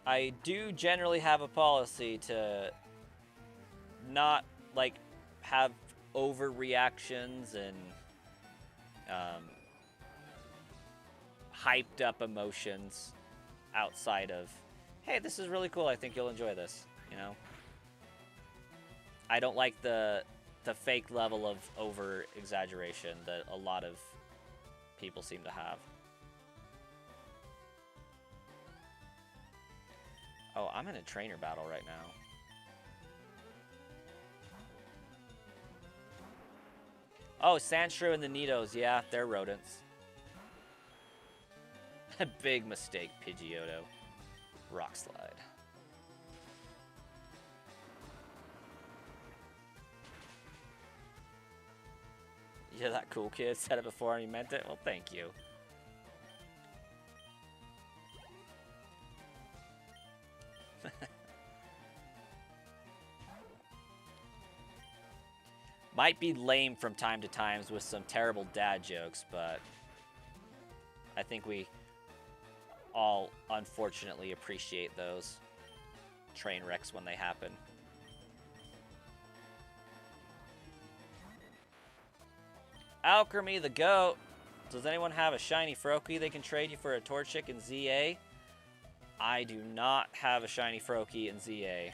I do generally have a policy to not, like, have overreactions and hyped up emotions outside of, hey, this is really cool, I think you'll enjoy this, you know? I don't like the fake level of over-exaggeration that a lot of people seem to have. Oh, I'm in a trainer battle right now. Oh, Sandshrew and the Nidos. Yeah, they're rodents. Big mistake, Pidgeotto. Rock Slide. Yeah, that cool kid said it before and he meant it. Well, thank you. Might be lame from time to time with some terrible dad jokes, but I think we all unfortunately appreciate those train wrecks when they happen. Alchemy the Goat. Does anyone have a shiny Froakie they can trade you for a Torchic in ZA? I do not have a shiny Froakie in ZA.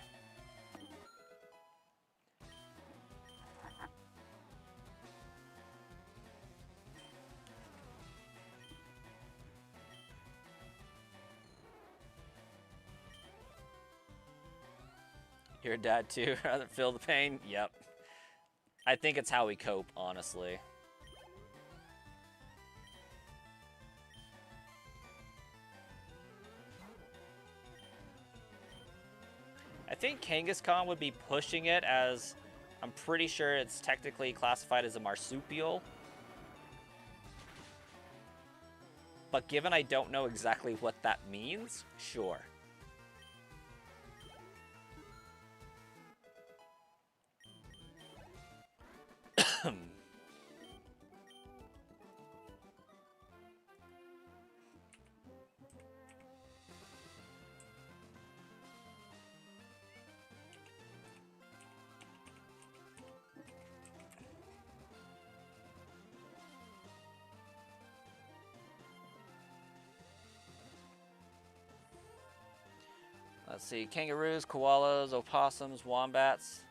Your dad too? Rather feel the pain? Yep. I think it's how we cope, honestly. I think Kangaskhan would be pushing it, as I'm pretty sure it's technically classified as a marsupial. But given I don't know exactly what that means, sure. Let's see. Kangaroos, koalas, opossums, wombats.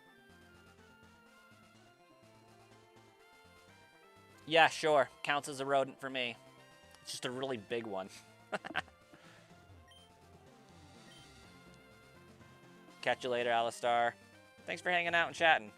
Yeah, sure. Counts as a rodent for me. It's just a really big one. Catch you later, Alistar. Thanks for hanging out and chatting.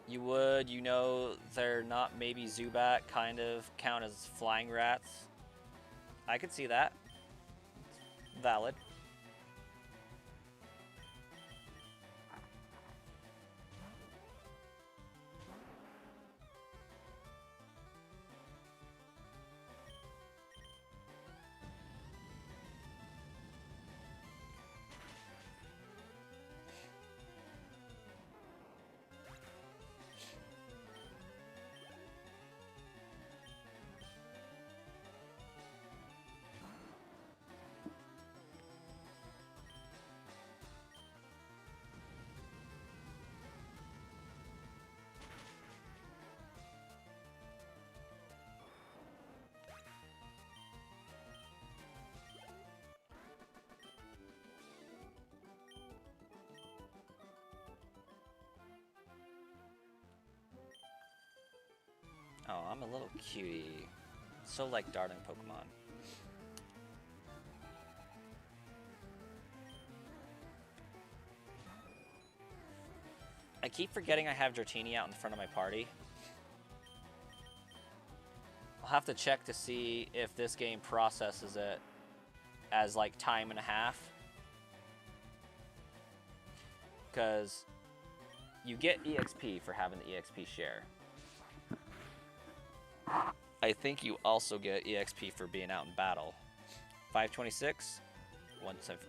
You would, you know, they're not maybe Zubat kind of count as flying rats. I could see that. Valid. Oh, I'm a little cutie. So like darling Pokemon. I keep forgetting I have Dratini out in front of my party. I'll have to check to see if this game processes it as like time and a half. Because you get EXP for having the EXP share. I think you also get EXP for being out in battle. 526?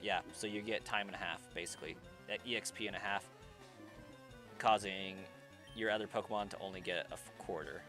Yeah, so you get time and a half, basically. That EXP and a half, causing your other Pokemon to only get a quarter.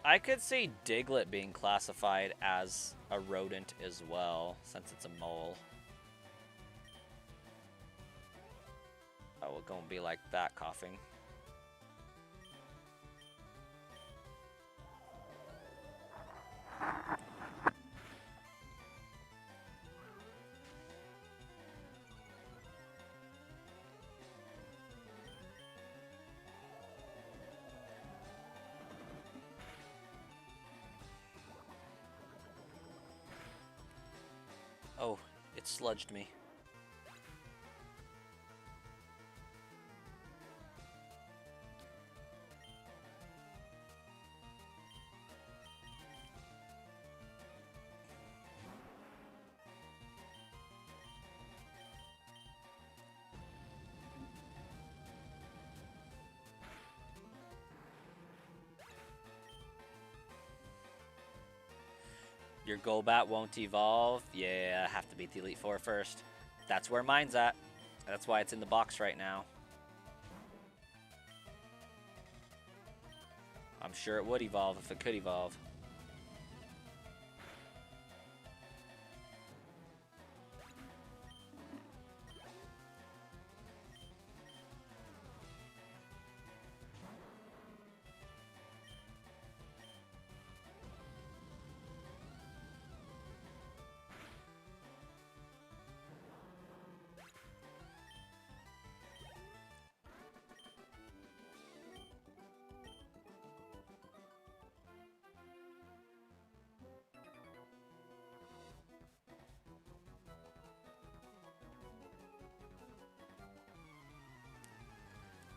I could see Diglett being classified as a rodent as well, since it's a mole. Oh, it's gonna be like that coughing. Oh, it sludged me. Your Golbat won't evolve? Yeah, I have to beat the Elite Four first. That's where mine's at. That's why it's in the box right now. I'm sure it would evolve if it could evolve.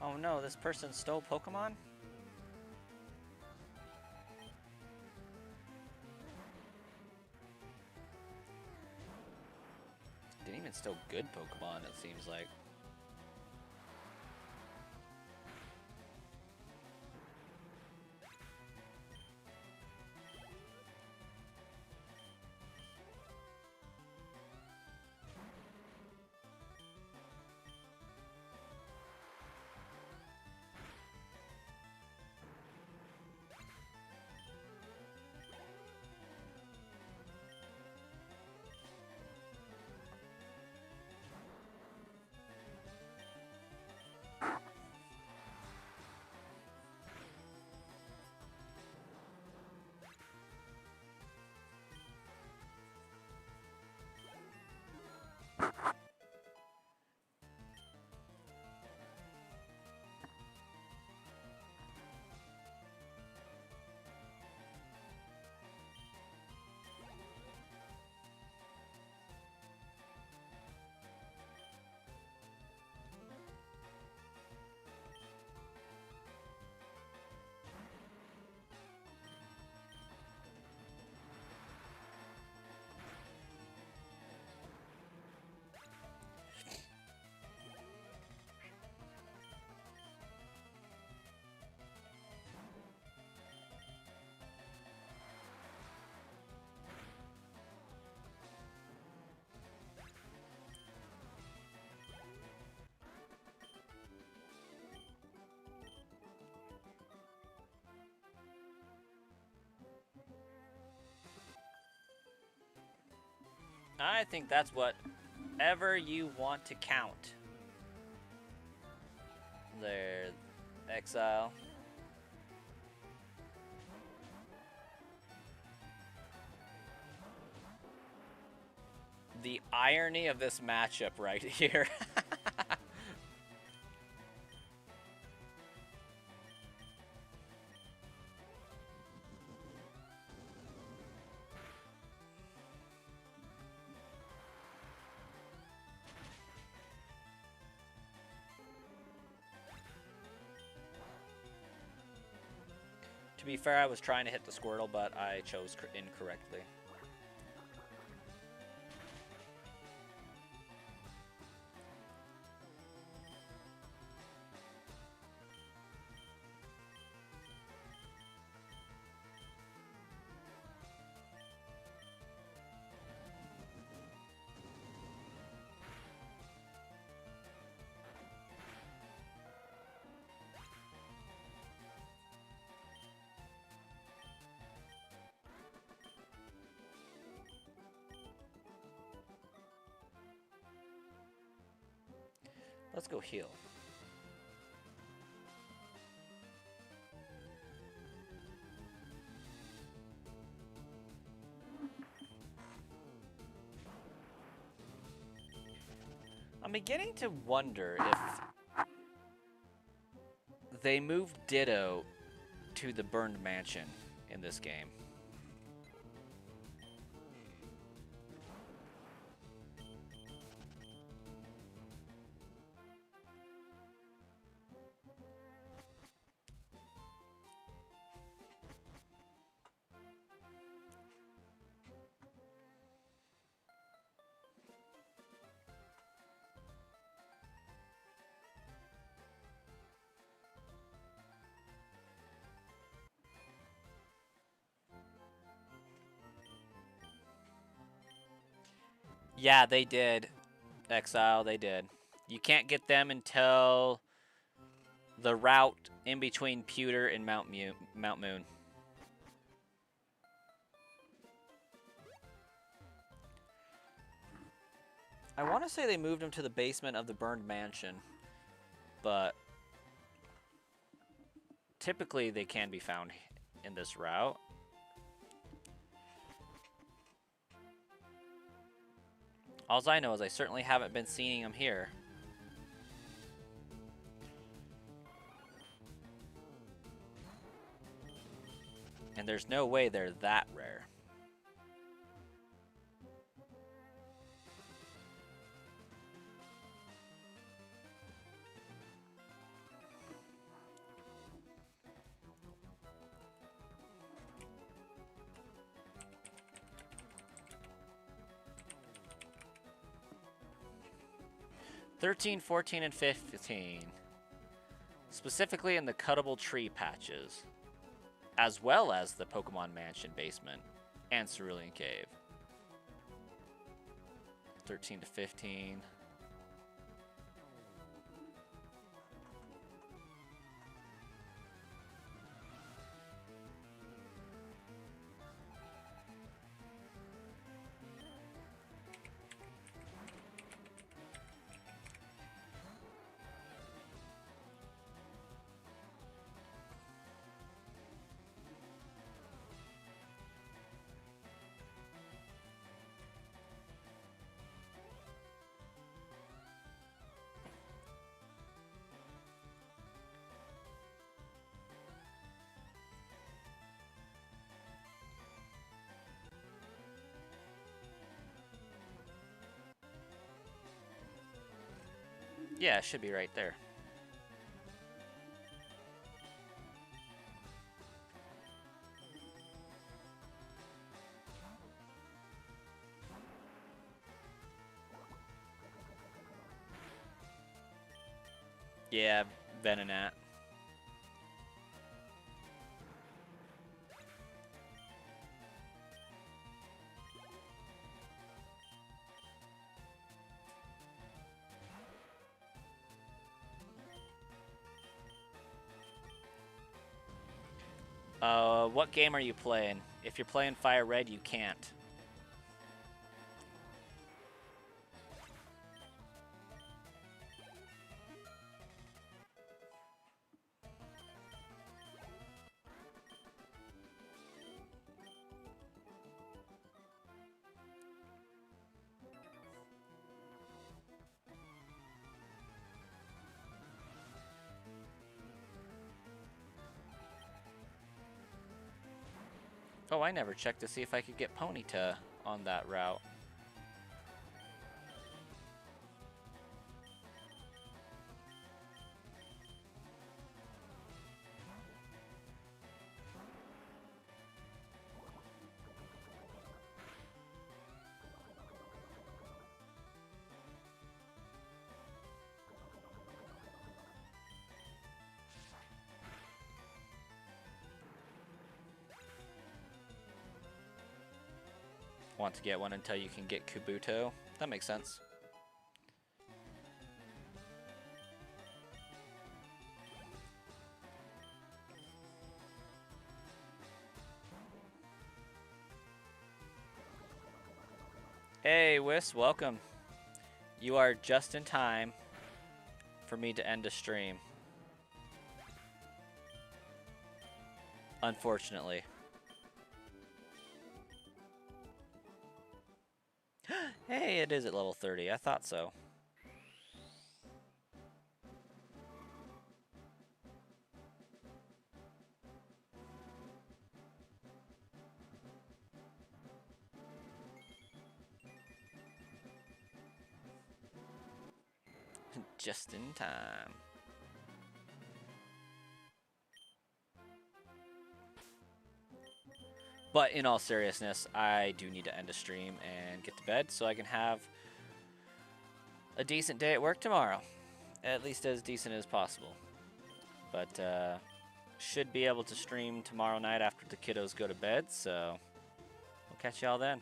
Oh no, this person stole Pokemon? Didn't even steal good Pokemon, it seems like. I think that's whatever you want to count. There, exile. The irony of this matchup right here. To be fair, I was trying to hit the Squirtle, but I chose incorrectly. Let's go heal. I'm beginning to wonder if they moved Ditto to the Burned Mansion in this game. Yeah, they did. Exile, they did. You can't get them until the route in between Pewter and Mount Moon. I want to say they moved them to the basement of the Burned Mansion, but typically they can be found in this route. All I know is I certainly haven't been seeing them here. And there's no way they're that rare. 13, 14, and 15. Specifically in the cuttable tree patches, as well as the Pokemon Mansion basement and Cerulean Cave. 13 to 15. Yeah, it should be right there. Yeah, Venonat. What game are you playing? If you're playing Fire Red, you can't. Oh, I never checked to see if I could get Ponyta on that route. Want to get one until you can get Kabuto? That makes sense. Hey, Whis, welcome. You are just in time for me to end a stream. Unfortunately. Hey, it is at level 30. I thought so. Just in time. But in all seriousness, I do need to end a stream and get to bed so I can have a decent day at work tomorrow. At least as decent as possible. But should be able to stream tomorrow night after the kiddos go to bed, so we'll catch y'all then.